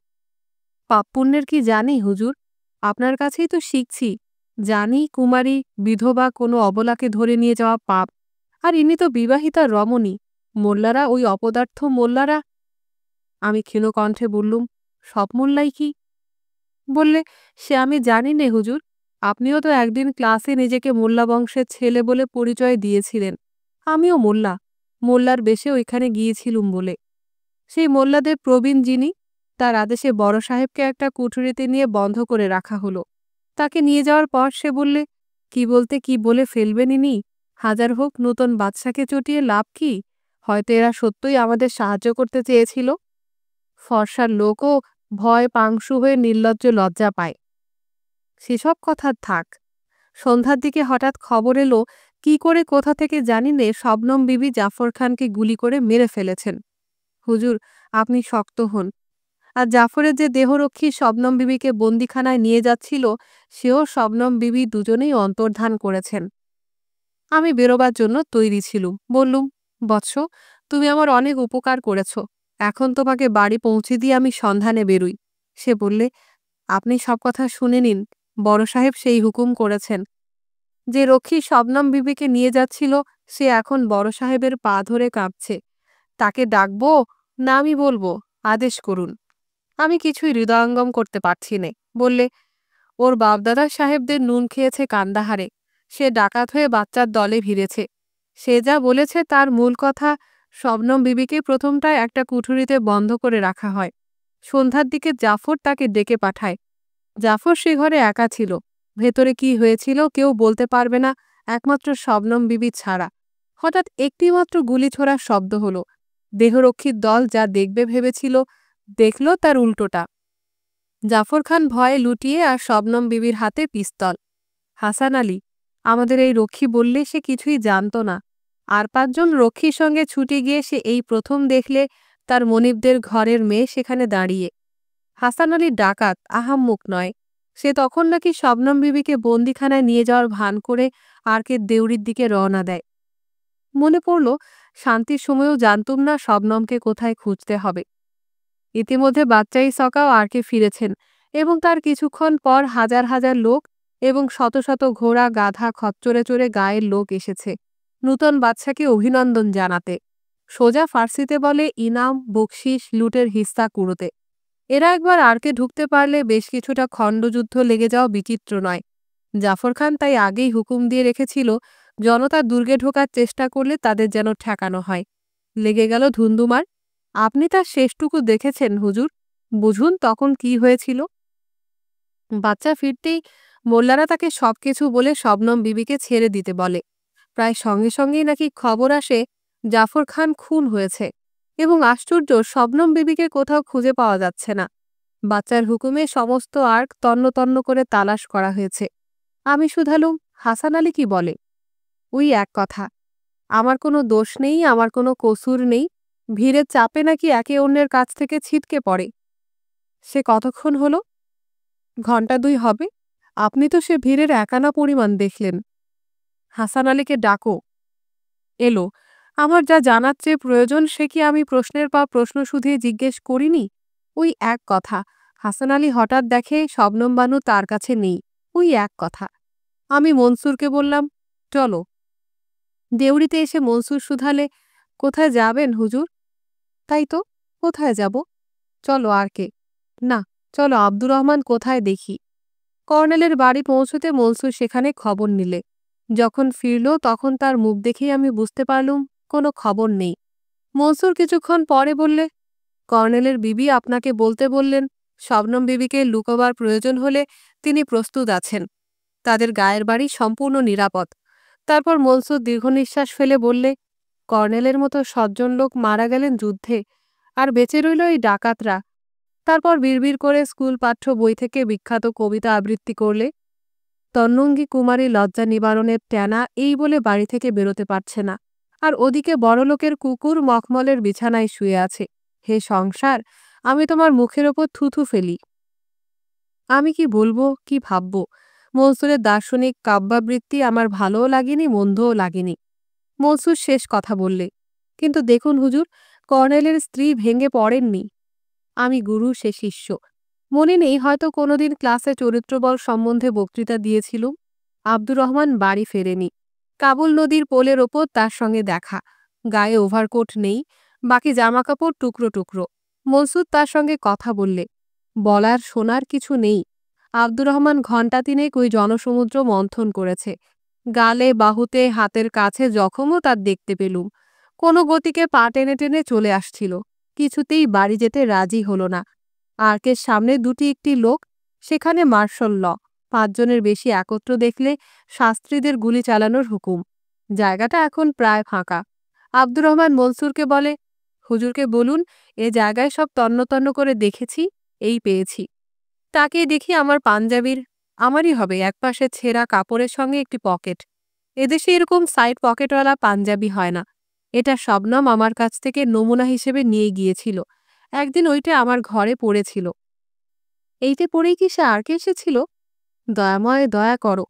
পাপ পুণ্যের কি জানি হুজুর, আপনার কাছেই তো শিখছি। জানি কুমারী, বিধবা কোনো অবলাকে ধরে নিয়ে যাওয়া পাপ। আর ইনি তো বিবাহিতা রমণী। মোল্লারা, ওই অপদার্থ মোল্লারা। আমি ক্ষীণ কণ্ঠে বললুম, সব মোল্লাই কি? বললে, সে আমি জানি নে হুজুর, আপনিও তো একদিন ক্লাসে নিজেকে মোল্লা বংশের ছেলে বলে পরিচয় দিয়েছিলেন। আমিও মোল্লা, মোল্লার বেশে ওইখানে গিয়েছিলুম বলে। সেই মোল্লাদের প্রবীণ যিনি, তার আদেশে বড় সাহেবকে একটা কুঠুরিতে নিয়ে বন্ধ করে রাখা হলো। তাকে নিয়ে যাওয়ার পর সে বললে, কি বলতে কি বলে ফেলবেন ইনি, হাজার হোক নূতন বাদশাকে চটিয়ে লাভ কি? হয়তো এরা সত্যই আমাদের সাহায্য করতে চেয়েছিল। ফর্সার লোকও ভয় পাংশু হয়ে নির্লজ্জ লজ্জা পায়। সেসব কথা থাক। সন্ধ্যার দিকে হঠাৎ খবর এলো, কি করে কোথা থেকে জানি নে শবনম বিবি জাফর খানকে গুলি করে মেরে ফেলেছেন। হুজুর, আপনি শক্ত হন। আর জাফরের যে দেহরক্ষী শবনম বিবিকে বন্দিখানায় নিয়ে যাচ্ছিল, সেও শবনম বিবি, দুজনেই অন্তর্ধান করেছেন। আমি বেরোবার জন্য তৈরি ছিলুম। বললুম, বৎস, তুমি আমার অনেক উপকার করেছ, এখন তোমাকে বাড়ি পৌঁছে দিয়ে আমি সন্ধানে বেরুই। সে বললে, আপনি সব কথা শুনে নিন, বড় সাহেব সেই হুকুম করেছেন। যে রক্ষী শবনম বিবিকে নিয়ে যাচ্ছিল, সে এখন বড় সাহেবের পা ধরে কাঁপছে। তাকে ডাকবো না আমি বলবো, আদেশ করুন। আমি কিছুই হৃদয়ঙ্গম করতে পারছি নে। বললে, ওর বাপদাদা সাহেবদের নুন খেয়েছে কান্দাহারে, সে ডাকাত হয়ে বাচ্চার দলে ভিড়েছে। সে যা বলেছে তার মূল কথা, শবনম বিবিকে প্রথমটায় একটা কুঠুরিতে বন্ধ করে রাখা হয়। সন্ধ্যার দিকে জাফর তাকে ডেকে পাঠায়। জাফর সে ঘরে একা ছিল। ভেতরে কি হয়েছিল কেউ বলতে পারবে না, একমাত্র শবনম বিবি ছাড়া। হঠাৎ একটিমাত্র গুলি ছোড়ার শব্দ হলো। দেহরক্ষীর দল যা দেখবে ভেবেছিল, দেখল তার উল্টোটা। জাফর খান ভয়ে লুটিয়ে, আর শবনম বিবির হাতে পিস্তল। হাসান আলী, আমাদের এই রক্ষী, বললে সে কিছুই জানত না। আর 5 জন রক্ষীর সঙ্গে ছুটে গিয়ে সে এই প্রথম দেখলে তার মনিবদের ঘরের মেয়ে সেখানে দাঁড়িয়ে। হাসান আলী ডাকাত, আহাম্মুক নয়। সে তখন নাকি শবনম বিবিকে বন্দিখানায় নিয়ে যাওয়ার ভান করে আরকের দেউরির দিকে রওনা দেয়। মনে পড়ল, শান্তির সময়ও জানতুম না শবনমকে কোথায় খুঁজতে হবে। ইতিমধ্যে বাচ্চাই সকাও আরকে ফিরেছেন, এবং তার কিছুক্ষণ পর হাজার হাজার লোক এবং শত শত ঘোড়া, গাধা, খচ্চরে চড়ে গায়ের লোক এসেছে নূতন বাদশাকে অভিনন্দন জানাতে। সোজা ফার্সিতে বলে ইনাম, বকশিস, লুটের হিস্সা কুড়োতে। এরা একবার আরকে ঢুকতে পারলে বেশ কিছুটা খণ্ডযুদ্ধ লেগে যাওয়া বিচিত্র নয়। জাফর খান তাই আগেই হুকুম দিয়ে রেখেছিল, জনতা দুর্গে ঢোকার চেষ্টা করলে তাদের যেন ঠেকানো হয়। লেগে গেল ধুন্দুমার। আপনি তার শেষটুকু দেখেছেন হুজুর। বুঝুন তখন কি হয়েছিল। বাচ্চা ফিরতেই মোল্লারা তাকে সবকিছু বলে শবনম বিবিকে ছেড়ে দিতে বলে। প্রায় সঙ্গে সঙ্গেই নাকি খবর আসে জাফর খান খুন হয়েছে, এবং আশ্চর্য, শবনম বিবিকে কোথাও খুঁজে পাওয়া যাচ্ছে না। বাচ্চার হুকুমে সমস্ত আর্ক তন্ন তন্ন করে তালাশ করা হয়েছে। আমি শুধালুম, হাসান আলী কি বলে? ওই এক কথা, আমার কোনো দোষ নেই, আমার কোনো কসুর নেই, ভিড়ের চাপে নাকি একে অন্যের কাছ থেকে ছিটকে পড়ে। সে কতক্ষণ হলো? ঘণ্টা 2 হবে। আপনি তো সে ভিড়ের একানা পরিমাণ দেখলেন। হাসান আলীকে ডাকো। এলো। আমার যা জানার চেয়ে প্রয়োজন সে কি আমি প্রশ্নের পর প্রশ্ন শুধিয়ে জিজ্ঞেস করিনি? ওই এক কথা। হাসান আলী হঠাৎ দেখে শবনম বানু তার কাছে নেই। ওই এক কথা। আমি মনসুরকে বললাম, চলো। দেউড়িতে এসে মনসুর শুধালে, কোথায় যাবেন হুজুর? তাই তো, কোথায় যাব? চলো আর কে। না, চলো আব্দুর রহমান কোথায় দেখি। কর্নেলের বাড়ি পৌঁছতে মনসুর সেখানে খবর নিলে। যখন ফিরল তখন তার মুখ দেখেই আমি বুঝতে পারলুম কোনো খবর নেই। মনসুর কিছুক্ষণ পরে বললে, কর্নেলের বিবি আপনাকে বলতে বললেন শবনম বিবিকে লুকোবার প্রয়োজন হলে তিনি প্রস্তুত আছেন। তাদের গায়ের বাড়ি সম্পূর্ণ নিরাপদ। তারপর মনসুর দীর্ঘনিশ্বাস ফেলে বললে, কর্নেলের মতো সজ্জন লোক মারা গেলেন যুদ্ধে, আর বেঁচে রইল এই ডাকাতরা। তারপর বিড়বিড় করে স্কুল পাঠ্য বই থেকে বিখ্যাত কবিতা আবৃত্তি করলে, তন্নঙ্গী কুমারী লজ্জা নিবারণের ট্যানা এই বলে বাড়ি থেকে বেরোতে পারছে না, আর ওদিকে বড়লোকের কুকুর মখমলের বিছানায় শুয়ে আছে। হে সংসার, আমি তোমার মুখের ওপর থুথু ফেলি। আমি কি বলবো, কি ভাবব? মনসুরের দার্শনিক কাব্যাবৃত্তি আমার ভালোও লাগেনি, মন্দও লাগেনি। মনসুর শেষ কথা বললে, কিন্তু দেখুন হুজুর, কর্নেলের স্ত্রী ভেঙে পড়েননি। আমি গুরু, সে শিষ্য। মনে নেই হয়তো কোনোদিন ক্লাসে চরিত্রবল সম্বন্ধে বক্তৃতা দিয়েছিলুম। আব্দুর রহমান বাড়ি ফেরেনি। কাবুল নদীর পোলের ওপর তার সঙ্গে দেখা। গায়ে ওভারকোট নেই, বাকি জামাকাপড় টুকরো টুকরো। মনসুর তার সঙ্গে কথা বললে। বলার শোনার কিছু নেই। আব্দুর রহমান ঘণ্টা 3 ওই জনসমুদ্র মন্থন করেছে। গালে, বাহুতে, হাতের কাছে জখমও তার দেখতে পেলুম। কোনো গতিকে পা টেনে টেনে চলে আসছিল। কিছুতেই বাড়ি যেতে রাজি হল না। আর্কের সামনে একটি লোক, সেখানে মার্শাল ল। 5 জনের বেশি একত্র দেখলে শাস্ত্রীদের গুলি চালানোর হুকুম। জায়গাটা এখন প্রায় ফাঁকা। আব্দুর রহমান মনসুরকে বলে, হুজুরকে বলুন এ জায়গায় সব তন্ন তন্ন করে দেখেছি, এই পেয়েছি। তাকে দেখি আমার পাঞ্জাবির, আমারই হবে, একপাশে ছেঁড়া কাপড়ের সঙ্গে একটি পকেট। এদেশে এরকম সাইড পকেটওয়ালা পাঞ্জাবি হয় না। এটা শবনম আমার কাছ থেকে নমুনা হিসেবে নিয়ে গিয়েছিল। একদিন ওইটা আমার ঘরে পড়েছিল। এইটে পড়েই কি সে আরকে এসেছিল? দয়াময়, দয়া করো।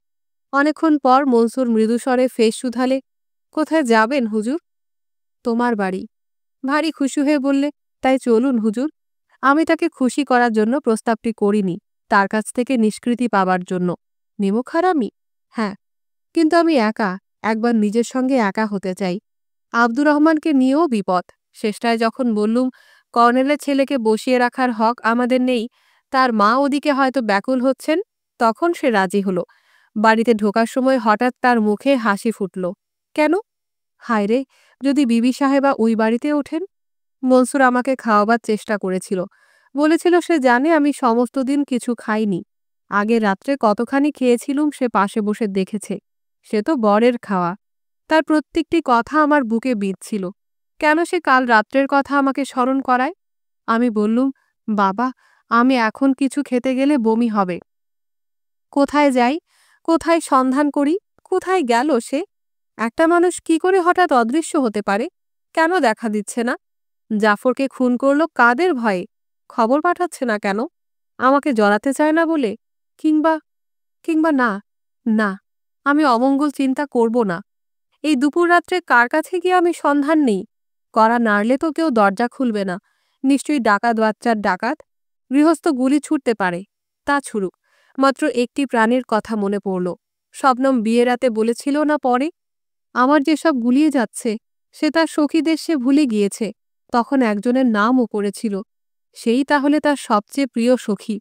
অনেকক্ষণ পর মনসুর মৃদুস্বরে ফেস শুধালে, কোথায় যাবেন হুজুর? তোমার বাড়ি। ভারী খুশি হয়ে বললে, তাই চলুন হুজুর। আমি তাকে খুশি করার জন্য প্রস্তাবটি করিনি, তার কাছ থেকে নিষ্কৃতি পাবার জন্য। নিমুখারামি? হ্যাঁ, কিন্তু আমি একা, একবার নিজের সঙ্গে একা হতে চাই। আব্দুর রহমানকে নিয়েও বিপদ। শেষটায় যখন বললুম কর্নেলের ছেলেকে বসিয়ে রাখার হক আমাদের নেই, তার মা ওদিকে হয়তো ব্যাকুল হচ্ছেন, তখন সে রাজি হলো। বাড়িতে ঢোকার সময় হঠাৎ তার মুখে হাসি ফুটল। কেন? হায় রে, যদি বিবি সাহেবা ওই বাড়িতে ওঠেন? মনসুর আমাকে খাওয়াবার চেষ্টা করেছিল। বলেছিল সে জানে আমি সমস্ত দিন কিছু খাইনি। আগের রাত্রে কতখানি খেয়েছিলুম সে পাশে বসে দেখেছে। সে তো বরের খাওয়া। তার প্রত্যেকটি কথা আমার বুকে বিঁধছিল। কেন সে কাল রাত্রের কথা আমাকে স্মরণ করায়? আমি বললুম, বাবা, আমি এখন কিছু খেতে গেলে বমি হবে। কোথায় যাই? কোথায় সন্ধান করি? কোথায় গেল সে? একটা মানুষ কি করে হঠাৎ অদৃশ্য হতে পারে? কেন দেখা দিচ্ছে না? জাফরকে খুন করল কাদের ভয়ে? খবর পাঠাচ্ছে না কেন? আমাকে জড়াতে চায় না বলে? কিংবা কিংবা না, না, আমি অমঙ্গল চিন্তা করব না। এই দুপুর রাত্রে কার কাছে গিয়ে আমি সন্ধান নেই? কড়া নাড়লে তো কেউ দরজা খুলবে না। নিশ্চয়ই ডাকাত বাচ্চার ডাকাত। গৃহস্থ গুলি ছুটতে পারে, তা ছুড়ুক। মাত্র একটি প্রাণীর কথা মনে পড়ল। শবনম বিয়ে রাতে বলেছিল না পরে, আমার যেসব গুলিয়ে যাচ্ছে সে তার সখীদের সে ভুলে গিয়েছে। তখন একজনের নামও করেছিল। সেই তাহলে তার সবচেয়ে প্রিয় সখী।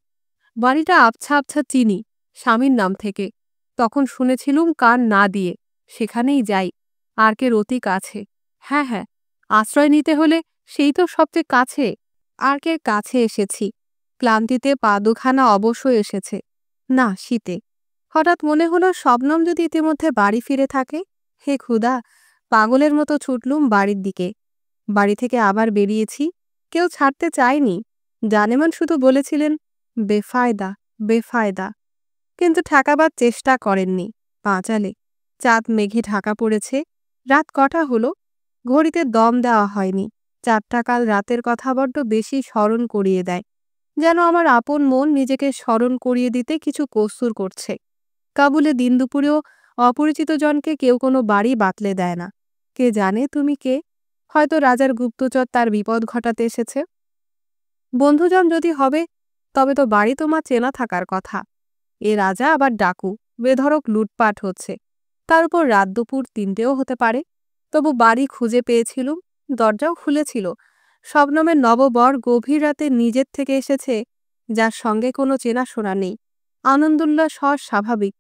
বাড়িটা আবছা আবছা চিনি, স্বামীর নাম থেকে। তখন শুনেছিলুম কান না দিয়ে সেখানেই যাই, আর্কের অতি কাছে। হ্যাঁ হ্যাঁ, আশ্রয় নিতে হলে সেই তো সবচেয়ে কাছে। আর্কের কাছে এসেছি। ক্লান্তিতে পা দুখানা অবশ্যই এসেছে। না, শীতে। হঠাৎ মনে হলো শবনম যদি ইতিমধ্যে বাড়ি ফিরে থাকে। হে ক্ষুধা! পাগলের মতো ছুটলুম বাড়ির দিকে। বাড়ি থেকে আবার বেরিয়েছি। কেউ ছাড়তে চায়নি। জানেমান শুধু বলেছিলেন, বেফায়দা, বেফায়দা। কিন্তু ঠেকাবার চেষ্টা করেননি। পাঁচালে চাঁদ মেঘে ঢাকা পড়েছে। রাত কটা হলো? ঘড়িতে দম দেওয়া হয়নি। চাঁদটা কাল রাতের কথা বড্ড বেশি স্মরণ করিয়ে দেয়। যেন আমার আপন মন নিজেকে স্মরণ করিয়ে দিতে কিছু কসুর করছে। কাবুলে দিন দুপুরেও অপরিচিত জনকে কেউ কোনো বাড়ি বাতলে দেয় না। কে জানে তুমি কে? হয়তো রাজার গুপ্তচর তার বিপদ ঘটাতে এসেছে। বন্ধুজন যদি হবে, তবে তো বাড়ি তোমার চেনা থাকার কথা। এ রাজা আবার ডাকু, বেধড়ক লুটপাট হচ্ছে। তার উপর রাত দুপুর ৩টেও হতে পারে। তবু বাড়ি খুঁজে পেয়েছিলুম, দরজাও খুলেছিল। শবনমের নববর গভীর রাতে নিজের থেকে এসেছে, যার সঙ্গে কোনো চেনাশোনা নেই। আনন্দোল্লাস হওয়া স্বাভাবিক,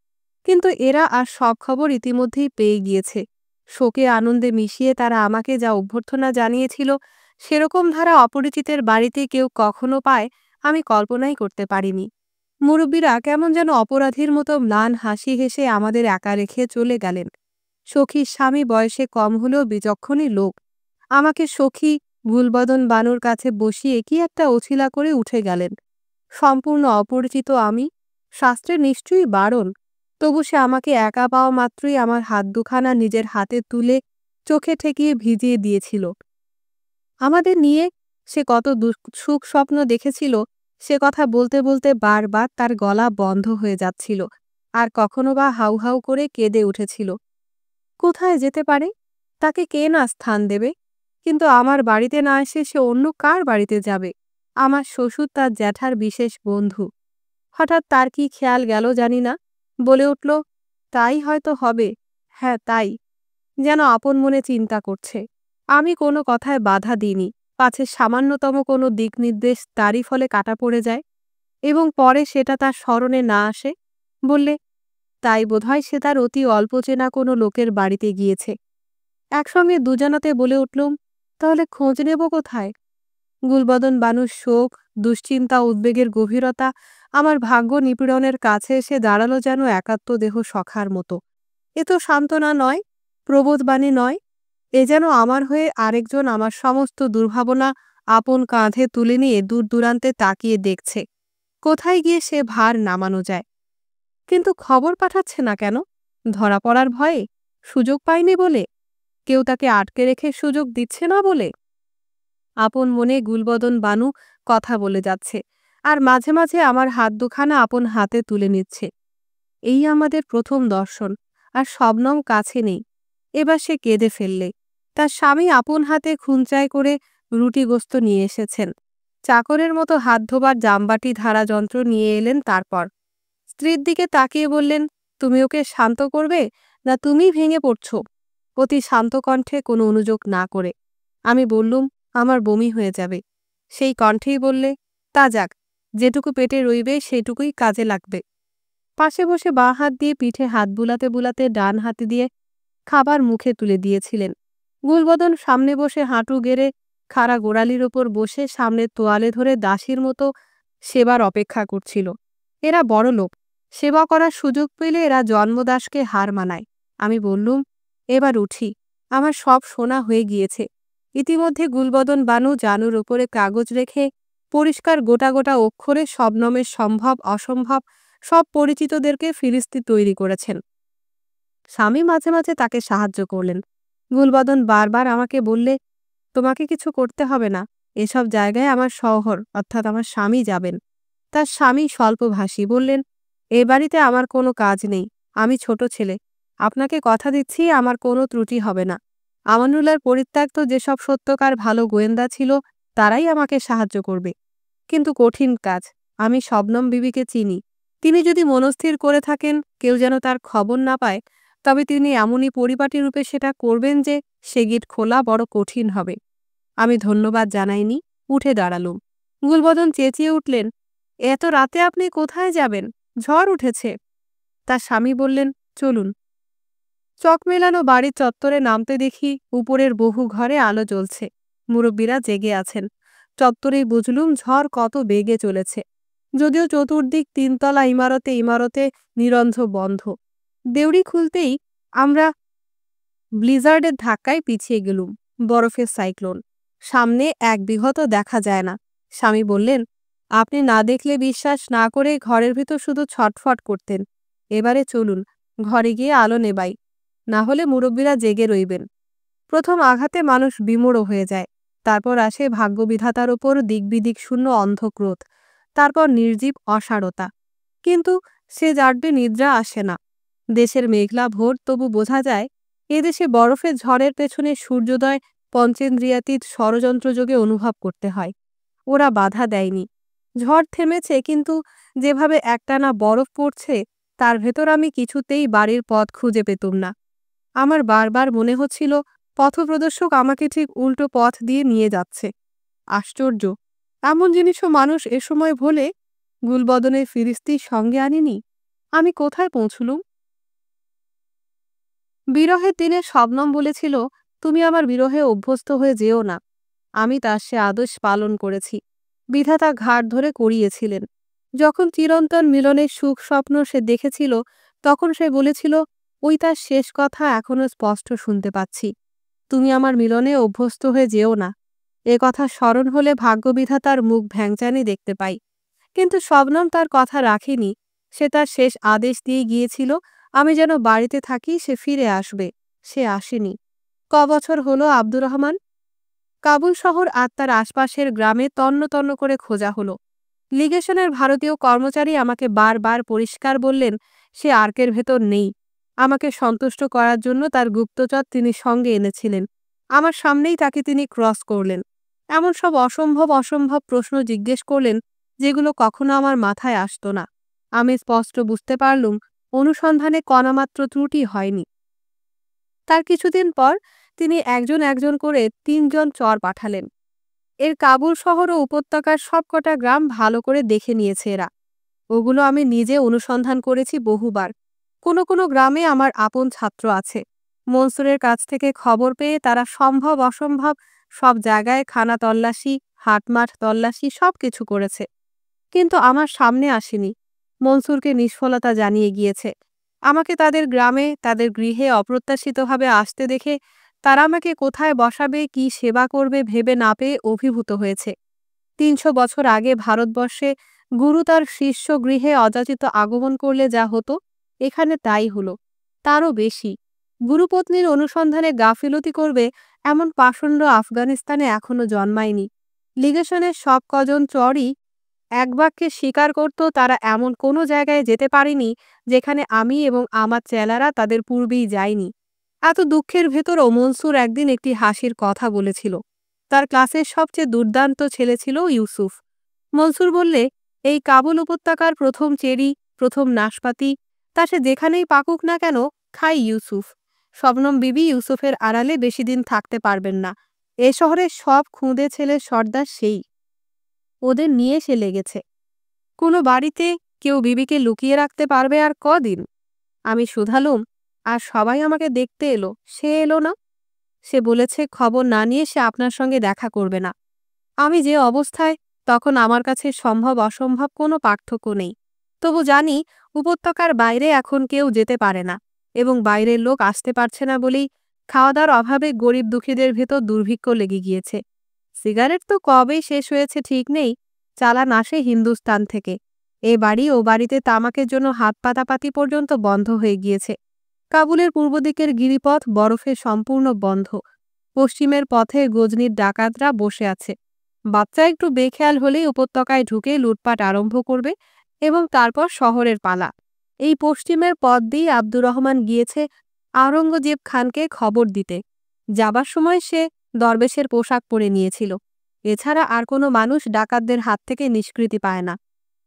কিন্তু এরা আর সব খবর ইতিমধ্যেই পেয়ে গিয়েছে। শোকে আনন্দে মিশিয়ে তারা আমাকে যা অভ্যর্থনা জানিয়েছিল, সেরকম ধারা অপরিচিতের বাড়িতে কেউ কখনো পায় আমি কল্পনাই করতে পারিনি। মুরব্বীরা কেমন যেন অপরাধীর মতো ম্লান হাসি হেসে আমাদের একা রেখে চলে গেলেন। সখীর স্বামী বয়সে কম হলেও বিচক্ষণী লোক। আমাকে সখী গুলবদন বানুর কাছে বসিয়ে কি একটা অছিলা করে উঠে গেলেন। সম্পূর্ণ অপরিচিত আমি, শাস্ত্রে নিশ্চয়ই বারণ, তবু সে আমাকে একা পাওয়া মাত্রই আমার হাত দুখানা নিজের হাতে তুলে চোখে ঠেকিয়ে ভিজিয়ে দিয়েছিল। আমাদের নিয়ে সে কত সুখ স্বপ্ন দেখেছিল, সে কথা বলতে বলতে বারবার তার গলা বন্ধ হয়ে যাচ্ছিল, আর কখনো বা হাউ হাউ করে কেঁদে উঠেছিল। কোথায় যেতে পারে? তাকে কে না স্থান দেবে? কিন্তু আমার বাড়িতে না এসে সে অন্য কার বাড়িতে যাবে? আমার শ্বশুর তার জ্যাঠার বিশেষ বন্ধু। হঠাৎ তার কি খেয়াল গেল জানি না, বলে উঠল, তাই হয়তো হবে। হ্যাঁ, তাই। যেন আপন মনে চিন্তা করছে। আমি কোনো কথায় বাধা দিইনি, পাছে সামান্যতম কোনো দিক নির্দেশ তারই ফলে কাটা পড়ে যায় এবং পরে সেটা তার স্মরণে না আসে। বললে, তাই বোধহয় সে তার অতি অল্প চেনা কোনো লোকের বাড়িতে গিয়েছে। একসঙ্গে দুজনাতে বলে উঠলুম, তাহলে খোঁজ নেব কোথায়? গুলবদন বানুর শোক, দুশ্চিন্তা, উদ্বেগের গভীরতা আমার ভাগ্য নিপীড়নের কাছে এসে দাঁড়ালো যেন একাত্ম দেহ সখার মতো। এ তো সান্ত্বনা নয়, প্রবোধবাণী নয়, এ যেন আমার হয়ে আরেকজন আমার সমস্ত দুর্ভাবনা আপন কাঁধে তুলে নিয়ে দূর দূরান্তে তাকিয়ে দেখছে, কোথায় গিয়ে সে ভার নামানো যায়। কিন্তু খবর পাঠাচ্ছে না কেন? ধরা পড়ার ভয়ে? সুযোগ পায়নি বলে? কেউ তাকে আটকে রেখে সুযোগ দিচ্ছে না বলে? আপন মনে গুলবদন বানু কথা বলে যাচ্ছে, আর মাঝে মাঝে আমার হাত দুখানা আপন হাতে তুলে নিচ্ছে। এই আমাদের প্রথম দর্শন, আর শবনম কাছে নেই। এবার সে কেঁদে ফেললে। তার স্বামী আপন হাতে খুঞ্চায় করে রুটি গোস্ত নিয়ে এসেছেন। চাকরের মতো হাত ধোবার জামবাটি ধারা যন্ত্র নিয়ে এলেন তারপর। স্ত্রীর দিকে তাকিয়ে বললেন, তুমি ওকে শান্ত করবে, না তুমি ভেঙে পড়ছ? অতি শান্ত কণ্ঠে কোনো অনুযোগ না করে আমি বললুম, আমার বমি হয়ে যাবে। সেই কণ্ঠেই বললে, তা যাক, যেটুকু পেটে রইবে সেটুকুই কাজে লাগবে। পাশে বসে বাঁ হাত দিয়ে পিঠে হাত বুলাতে বুলাতে ডান হাতে দিয়ে খাবার মুখে তুলে দিয়েছিলেন। গুলবদন সামনে বসে হাঁটু গেড়ে খাড়া গোড়ালির ওপর বসে সামনে তোয়ালে ধরে দাসীর মতো সেবার অপেক্ষা করছিল। এরা বড় লোক, সেবা করার সুযোগ পেলে এরা জন্মদাসকে হার মানায়। আমি বললুম, এবার উঠি, আমার সব শোনা হয়ে গিয়েছে। ইতিমধ্যে গুলবদন বানু জানুর ওপরে কাগজ রেখে পরিষ্কার গোটা গোটা অক্ষরে শবনমের সম্ভব অসম্ভব সব পরিচিতদেরকে ফিরিস্তি তৈরি করেছেন। স্বামী মাঝে মাঝে তাকে সাহায্য করলেন। গুলবদন বারবার আমাকে বললে, তোমাকে কিছু করতে হবে না, এসব জায়গায় আমার শওহর অর্থাৎ আমার স্বামী যাবেন। তার স্বামী স্বল্পভাষী, বললেন, এ বাড়িতে আমার কোনো কাজ নেই, আমি ছোট ছেলে, আপনাকে কথা দিচ্ছি আমার কোনো ত্রুটি হবে না। আমানুল্লাহর পরিত্যক্ত যেসব সত্যকার ভালো গোয়েন্দা ছিল তারাই আমাকে সাহায্য করবে। কিন্তু কঠিন কাজ, আমি শবনম বিবিকে চিনি। তিনি যদি মনস্থির করে থাকেন কেউ যেন তার খবর না পায়, তবে তিনি এমনই পরিপাটি রূপে সেটা করবেন যে সে গেট খোলা বড় কঠিন হবে। আমি ধন্যবাদ জানাইনি, উঠে দাঁড়ালুম। গুলবদন চেঁচিয়ে উঠলেন, এত রাতে আপনি কোথায় যাবেন? ঝড় উঠেছে। তার স্বামী বললেন, চলুন। চক মেলানো বাড়ির চত্বরে নামতে দেখি উপরের বহু ঘরে আলো জ্বলছে। মুরব্বীরা জেগে আছেন। চত্বরেই বুঝলুম ঝড় কত বেগে চলেছে। যদিও চতুর্দিক তিনতলা ইমারতে ইমারতে নিরন্ধ্র বন্ধ। দেউড়ি খুলতেই আমরা ব্লিজার্ডের ধাক্কায় পিছিয়ে গেলুম। বরফের সাইক্লোন, সামনে এক বিঘত দেখা যায় না। স্বামী বললেন, আপনি না দেখলে বিশ্বাস না করে ঘরের ভিতর শুধু ছটফট করতেন। এবারে চলুন, ঘরে গিয়ে আলো নেবাই, না হলে মুরব্বীরা জেগে রইবেন। প্রথম আঘাতে মানুষ বিমূঢ় হয়ে যায়, তারপর আসে ভাগ্যবিধাতার ওপর দিকবিদিক শূন্য অন্ধক্রোধ, তারপর নির্জীব অসারতা। কিন্তু সে জাড্যে নিদ্রা আসে না। দেশের মেঘলা ভোর, তবু বোঝা যায় এদেশে বরফের ঝড়ের পেছনে সূর্যোদয় পঞ্চেন্দ্রিয়াতীত ষড়যন্ত্রযোগে অনুভব করতে হয়। ওরা বাধা দেয়নি। ঝড় থেমেছে, কিন্তু যেভাবে একটানা বরফ পড়ছে তার ভেতর আমি কিছুতেই বাড়ির পথ খুঁজে পেতুম না। আমার বারবার মনে হচ্ছিল পথপ্রদর্শক আমাকে ঠিক উল্টো পথ দিয়ে নিয়ে যাচ্ছে। আশ্চর্য, এমন জিনিসও মানুষ এ সময় ভোলে। গুলবদনের ফিরিস্তি সঙ্গে আনিনি। আমি কোথায় পৌঁছলুম? বিরহের দিনে শবনম বলেছিল, তুমি আমার বিরহে অভ্যস্ত হয়ে যেও না। আমি তার সে আদেশ পালন করেছি। বিধাতা ঘাট ধরে করিয়েছিলেন। যখন চিরন্তন মিলনের সুখ স্বপ্ন সে দেখেছিল, তখন সে বলেছিল, ওই তার শেষ কথা এখনো স্পষ্ট শুনতে পাচ্ছি, তুমি আমার মিলনে অভ্যস্ত হয়ে যেও না। এ কথা স্মরণ হলে ভাগ্যবিধাতার মুখ ভ্যাংচানি দেখতে পাই। কিন্তু শবনম তার কথা রাখেনি। সে তার শেষ আদেশ দিয়ে গিয়েছিল, আমি যেন বাড়িতে থাকি, সে ফিরে আসবে। সে আসেনি। বছর হলো আব্দুর রহমান? কাবুল শহর আর তার আশপাশের গ্রামে তন্ন তন্ন করে খোঁজা হলো। লিগেশনের ভারতীয় কর্মচারী আমাকে বারবার পরিষ্কার বললেন, সে আর্কের ভেতর নেই। আমাকে সন্তুষ্ট করার জন্য তার গুপ্তচর তিনি সঙ্গে এনেছিলেন। আমার সামনেই তাকে তিনি ক্রস করলেন। এমন সব অসম্ভব অসম্ভব প্রশ্ন জিজ্ঞেস করলেন, যেগুলো কখনো আমার মাথায় আসত না। আমি স্পষ্ট বুঝতে পারলুম অনুসন্ধানে কণামাত্র ত্রুটি হয়নি। তার কিছুদিন পর তিনি একজন একজন করে ৩ জন চর পাঠালেন। এর কাবুল শহর ও উপত্যকার সবকটা গ্রাম ভালো করে দেখে নিয়েছে এরা। ওগুলো আমি নিজে অনুসন্ধান করেছি বহুবার। কোনো কোনো গ্রামে আমার আপন ছাত্র আছে। মনসুরের কাছ থেকে খবর পেয়ে তারা সম্ভব অসম্ভব সব জায়গায় খানা তল্লাশি, হাটমাঠ তল্লাশি সব কিছু করেছে, কিন্তু আমার সামনে আসেনি। মনসুরকে নিষ্ফলতা জানিয়ে গিয়েছে। আমাকে তাদের গ্রামে, তাদের গৃহে অপ্রত্যাশিতভাবে আসতে দেখে তারা আমাকে কোথায় বসাবে, কি সেবা করবে ভেবে না পেয়ে অভিভূত হয়েছে। ৩০০ বছর আগে ভারতবর্ষে গুরু তার শিষ্য গৃহে অযাচিত আগমন করলে যা হতো, এখানে তাই হলো, তারও বেশি। গুরুপত্নীর অনুসন্ধানে গাফিলতি করবে এমন পাষণ্ড আফগানিস্তানে এখনো জন্মায়নি। লিগেশনের সব কজন চরই এক বাক্যে স্বীকার করত, তারা এমন কোনো জায়গায় যেতে পারেনি যেখানে আমি এবং আমার চেলারা তাদের পূর্বেই যায়নি। এত দুঃখের ভেতরও মনসুর একদিন একটি হাসির কথা বলেছিল। তার ক্লাসের সবচেয়ে দুর্দান্ত ছেলে ছিল ইউসুফ। মনসুর বললে, এই কাবুল উপত্যকার প্রথম চেরি, প্রথম নাশপাতি, তা সে যেখানেই পাকুক না কেন, খাই ইউসুফ। শবনম বিবি ইউসুফের আড়ালে বেশি দিন থাকতে পারবেন না। এ শহরের সব খুঁদে ছেলের সর্দার সেই। ওদের নিয়ে সে লেগেছে। কোনো বাড়িতে কেউ বিবিকে লুকিয়ে রাখতে পারবে আর কদিন? আমি শুধালুম, আর সবাই আমাকে দেখতে এলো, সে এলো না? সে বলেছে, খবর না নিয়ে সে আপনার সঙ্গে দেখা করবে না। আমি যে অবস্থায়, তখন আমার কাছে সম্ভব অসম্ভব কোনো পার্থক্য নেই। তবু জানি উপত্যকার বাইরে এখন কেউ যেতে পারে না, এবং বাইরের লোক আসতে পারছে না বলেই খাওয়া দাওয়ার অভাবে গরিব দুঃখীদের ভেতর দুর্ভিক্ষ লেগে গিয়েছে। সিগারেট তো কবেই শেষ হয়েছে ঠিক নেই, চালান আসে হিন্দুস্তান থেকে। এ বাড়ি ও বাড়িতে তামাকের জন্য হাত পাতাপাতি পর্যন্ত বন্ধ হয়ে গিয়েছে। কাবুলের পূর্ব দিকের গিরিপথ বরফে সম্পূর্ণ বন্ধ। পশ্চিমের পথে গজনির ডাকাতরা বসে আছে। বাচ্চা একটু বেখেয়াল হলেই উপত্যকায় ঢুকে লুটপাট আরম্ভ করবে, এবং তারপর শহরের পালা। এই পশ্চিমের পথ দিয়ে আব্দুর রহমান গিয়েছে আওরঙ্গজেব খানকে খবর দিতে। যাবার সময় সে দরবেশের পোশাক পরে নিয়েছিল। এছাড়া আর কোনো মানুষ ডাকাতদের হাত থেকে নিষ্কৃতি পায় না।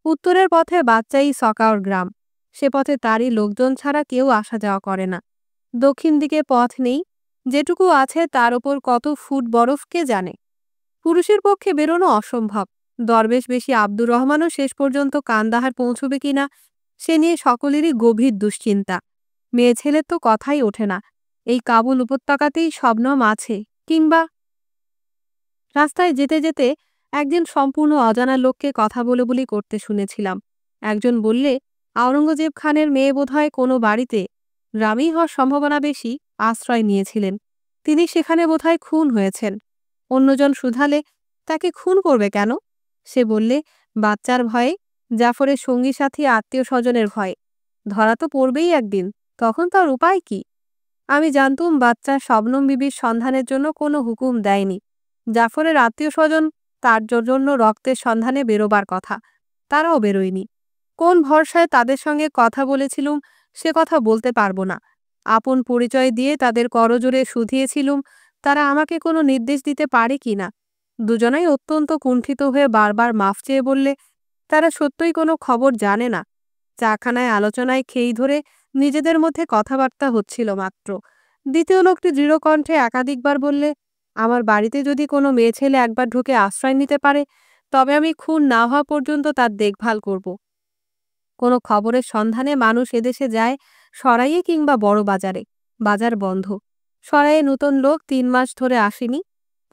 উত্তরের পথে বাচ্চাই সকাওর গ্রাম। সে পথে তারই লোকজন ছাড়া কেউ আসা যাওয়া করে না। দক্ষিণ দিকে পথ নেই, যেটুকু আছে তার ওপর কত ফুট বরফ কে জানে। পুরুষের পক্ষে বেরোনো অসম্ভব। দরবেশ বেশি আব্দুর রহমানও শেষ পর্যন্ত কান্দাহার পৌঁছবে কিনা সে নিয়ে সকলেরই গভীর দুশ্চিন্তা। মেয়ে ছেলের তো কথাই ওঠে না। এই কাবুল উপত্যকাতেই শবনম আছে, কিংবা রাস্তায় যেতে যেতে একদিন সম্পূর্ণ অজানা লোককে কথা বলে বলি করতে শুনেছিলাম। একজন বললে, আওরঙ্গজেব খানের মেয়ে বোধহয় কোনো বাড়িতে, গ্রামেই হওয়ার সম্ভাবনা বেশি, আশ্রয় নিয়েছিলেন। তিনি সেখানে বোধহয় খুন হয়েছেন। অন্যজন শুধালে, তাকে খুন করবে কেন? সে বললে, বাচ্চার ভয়ে, জাফরের সঙ্গী সাথী আত্মীয় স্বজনের ভয়ে। ধরা তো পড়বেই একদিন, তখন তার উপায় কি? আমি জানতুম বাচ্চা শবনম বিবির সন্ধানের জন্য কোনো হুকুম দেয়নি। জাফরের আত্মীয় স্বজন তার জন্য রক্তের সন্ধানে বেরোবার কথা, তারাও বেরোয়নি। কোন ভরসায় তাদের সঙ্গে কথা বলেছিলুম সে কথা বলতে পারবো না। আপন পরিচয় দিয়ে তাদের করজোড়ে শুধিয়েছিলুম, তারা আমাকে কোনো নির্দেশ দিতে পারে কি না। দুজনাই অত্যন্ত কুণ্ঠিত হয়ে বারবার মাফ চেয়ে বললে, তারা সত্যই কোনো খবর জানে না। চাখানায় আলোচনায় খেই ধরে নিজেদের মধ্যে কথাবার্তা হচ্ছিল মাত্র। দ্বিতীয় লোকটি দৃঢ়কণ্ঠে একাধিকবার বললে, আমার বাড়িতে যদি কোনো মেয়ে ছেলে একবার ঢুকে আশ্রয় নিতে পারে, তবে আমি খুন না হওয়া পর্যন্ত তার দেখভাল করব। কোনো খবরের সন্ধানে মানুষ এদেশে যায় সরাইয়ে কিংবা বড় বাজারে। বাজার বন্ধ। সরাইয়ে নতুন লোক ৩ মাস ধরে আসেনি।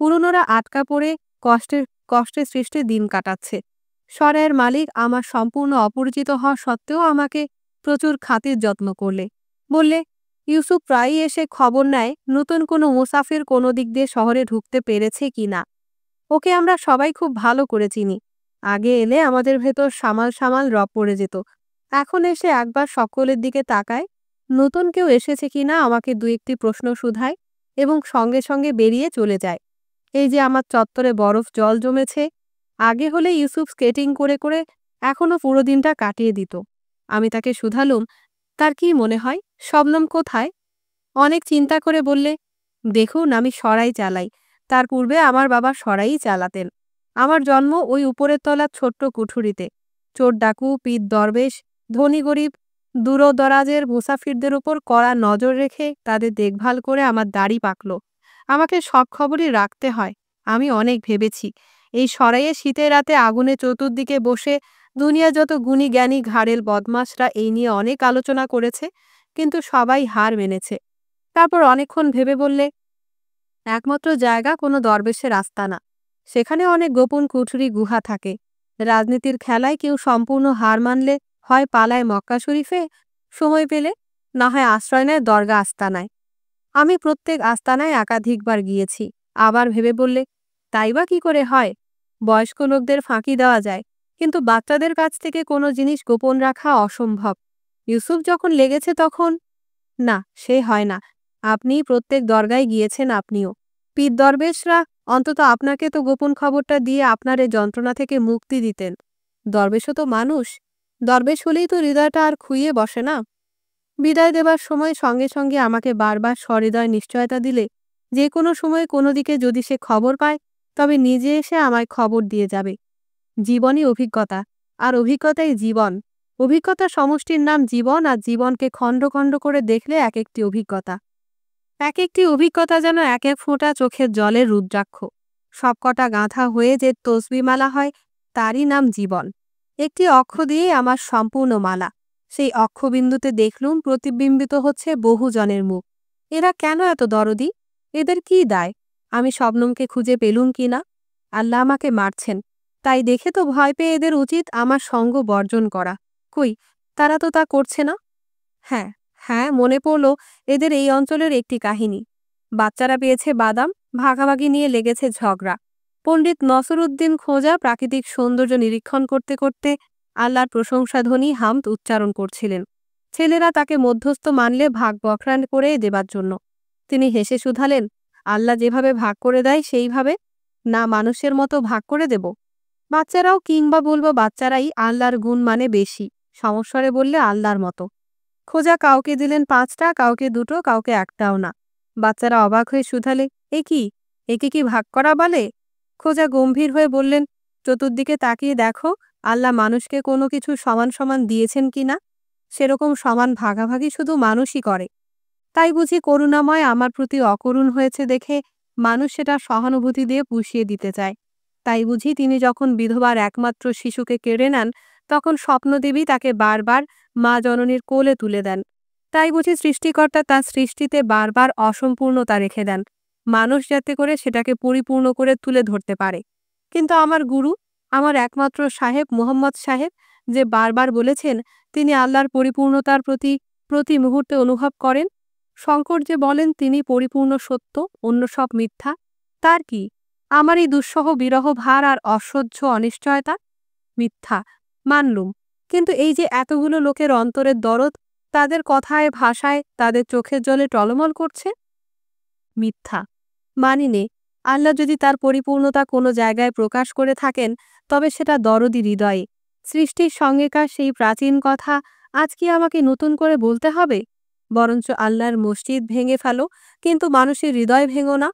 পুরনোরা আটকা পড়ে কষ্টে কষ্টে সৃষ্টে দিন কাটাচ্ছে। সরাইয়ের মালিক আমার সম্পূর্ণ অপরিচিত হওয়া সত্ত্বেও আমাকে প্রচুর খাতির যত্ন করলে। বললে, ইউসুফ প্রায়ই এসে খবর নেয় নতুন কোনো মুসাফির কোনো দিক দিয়ে শহরে ঢুকতে পেরেছে কি না। ওকে আমরা সবাই খুব ভালো করে চিনি। আগে এলে আমাদের ভেতর সামাল সামাল রব পড়ে যেত। এখন এসে একবার সকলের দিকে তাকায়, নতুন কেউ এসেছে কিনা আমাকে ২-১টি প্রশ্ন শুধায় এবং সঙ্গে সঙ্গে বেরিয়ে চলে যায়। এই যে আমার চত্বরে বরফ জল জমেছে, আগে হলে ইউসুফ স্কেটিং করে করে এখনো পুরো দিনটা কাটিয়ে দিত। আমি তাকে শুধালুম, তার কি মনে হয়, শবনম কোথায়? অনেক চিন্তা করে বললে, দেখুন আমি সরাই চালাই, তার পূর্বে আমার বাবা সরাই চালাতেন। আমার জন্ম ওই উপরের তলার ছোট্ট কুঠুরিতে। চোর ডাকু, পীর দরবেশ, ধনী গরিব, দূরদরাজের মুসাফিরদের উপর কড়া নজর রেখে তাদের দেখভাল করে আমার দাড়ি পাকল। আমাকে সব খবরই রাখতে হয়। আমি অনেক ভেবেছি, এই সরাইয়ে শীতের রাতে আগুনে চতুর্দিকে বসে দুনিয়া যত গুণী জ্ঞানী ঘাড়েল বদমাশরা এই নিয়ে অনেক আলোচনা করেছে, কিন্তু সবাই হার মেনেছে। তারপর অনেকক্ষণ ভেবে বললে, একমাত্র জায়গা কোনো দরবেশের আস্তানা। সেখানে অনেক গোপন কুঠুরি গুহা থাকে। রাজনীতির খেলায় কেউ সম্পূর্ণ হার মানলে হয় পালায় মক্কা শরীফে সময় পেলে, না হয় আশ্রয় নেয় দরগা আস্তানায়। আমি প্রত্যেক আস্তানায় একাধিকবার গিয়েছি। আবার ভেবে বললে, তাই বা কি করে হয়? বয়স্ক লোকদের ফাঁকি দেওয়া যায়, কিন্তু বাচ্চাদের কাছ থেকে কোনো জিনিস গোপন রাখা অসম্ভব। ইউসুফ যখন লেগেছে তখন, না, সে হয় না। আপনিই প্রত্যেক দরগায় গিয়েছেন, আপনিও। পীর দরবেশরা অন্তত আপনাকে তো গোপন খবরটা দিয়ে আপনার এ যন্ত্রণা থেকে মুক্তি দিতেন। দরবেশও তো মানুষ। দরবেশ হলেই তো হৃদয়টা আর খুইয়ে বসে না। বিদায় দেবার সময় সঙ্গে সঙ্গে আমাকে বারবার সহৃদয় নিশ্চয়তা দিলে, যে কোনো সময় কোনো দিকে যদি সে খবর পায়, তবে নিজে এসে আমায় খবর দিয়ে যাবে। জীবনই অভিজ্ঞতা, আর অভিজ্ঞতাই জীবন। অভিজ্ঞতা সমষ্টির নাম জীবন, আর জীবনকে খণ্ড খণ্ড করে দেখলে এক একটি অভিজ্ঞতা। এক একটি অভিজ্ঞতা যেন এক এক ফোঁটা চোখের জলের রুদ্রাক্ষ। সবকটা গাঁথা হয়ে যে তসবিমালা হয়, তারই নাম জীবন। একটি অক্ষ দিয়েই আমার সম্পূর্ণ মালা। সেই অক্ষবিন্দুতে দেখলুম প্রতিবিম্বিত হচ্ছে বহুজনের মুখ। এরা কেন এত দরদি? এদের কি দায় আমি শবনমকে খুঁজে পেলুম কি না? আল্লাহ আমাকে মারছেন, তাই দেখে তো ভয় পেয়ে এদের উচিত আমার সঙ্গ বর্জন করা। কই, তারা তো তা করছে না। হ্যাঁ, হ্যাঁ, মনে পড়ল এদের এই অঞ্চলের একটি কাহিনী। বাচ্চারা পেয়েছে বাদাম, ভাগাভাগি নিয়ে লেগেছে ঝগড়া। পণ্ডিত নসরুদ্দিন খোঁজা প্রাকৃতিক সৌন্দর্য নিরীক্ষণ করতে করতে আল্লাহর প্রশংসাধ্বনি হামদ উচ্চারণ করছিলেন। ছেলেরা তাকে মধ্যস্থ মানলে ভাগ বখরা করে দেবার জন্য। তিনি হেসে শুধালেন, আল্লাহ যেভাবে ভাগ করে দেয় সেইভাবে, না মানুষের মতো ভাগ করে দেব? বাচ্চারাও, কিংবা বলবো বাচ্চারাই আল্লাহর গুণ মানে বেশি, সমস্বরে বললে আল্লাহর মতো। খোঁজা কাউকে দিলেন 5টা, কাউকে 2টো, কাউকে 1টাও না। বাচ্চারা অবাক হয়ে শুধালে, এ কি, একে কি ভাগ করা বলে? খোঁজা গম্ভীর হয়ে বললেন, চতুর্দিকে তাকিয়ে দেখো আল্লাহ মানুষকে কোনো কিছু সমান সমান দিয়েছেন কি না। সেরকম সমান ভাগাভাগি শুধু মানুষই করে। তাই বুঝি করুণাময় আমার প্রতি অকরুণ হয়েছে দেখে মানুষ সেটা সহানুভূতি দিয়ে পুষিয়ে দিতে চায়। তাই বুঝি তিনি যখন বিধবার একমাত্র শিশুকে কেড়ে নেন, তখন স্বপ্নদেবী তাকে বারবার মা জননীর কোলে তুলে দেন। তাই বুঝি সৃষ্টিকর্তা তার সৃষ্টিতে বারবার অসম্পূর্ণতা রেখে দেন, মানুষ যাতে করে সেটাকে পরিপূর্ণ করে তুলে ধরতে পারে। কিন্তু আমার গুরু, আমার একমাত্র সাহেব মুহাম্মদ সাহেব, যে বারবার বলেছেন তিনি আল্লাহর পরিপূর্ণতার প্রতি প্রতি মুহূর্তে অনুভব করেন, শঙ্কর যে বলেন তিনি পরিপূর্ণ সত্য, অন্য সব মিথ্যা, তার কি? আমার এই দুঃসহ বিরহ ভার আর অসহ্য অনিশ্চয়তা? মিথ্যা, মানলুম। কিন্তু এই যে এতগুলো লোকের অন্তরের দরদ, তাদের কথায় ভাষায়, তাদের চোখের জলে টলমল করছে, মিথ্যা, মানি নে। আল্লাহ যদি তার পরিপূর্ণতা কোনো জায়গায় প্রকাশ করে থাকেন, তবে সেটা দরদি হৃদয়ে। সৃষ্টির সঙ্গেকার সেই প্রাচীন কথা আজ কি আমাকে নতুন করে বলতে হবে? বরঞ্চ আল্লাহর মসজিদ ভেঙে ফেলো, কিন্তু মানুষের হৃদয় ভেঙো না।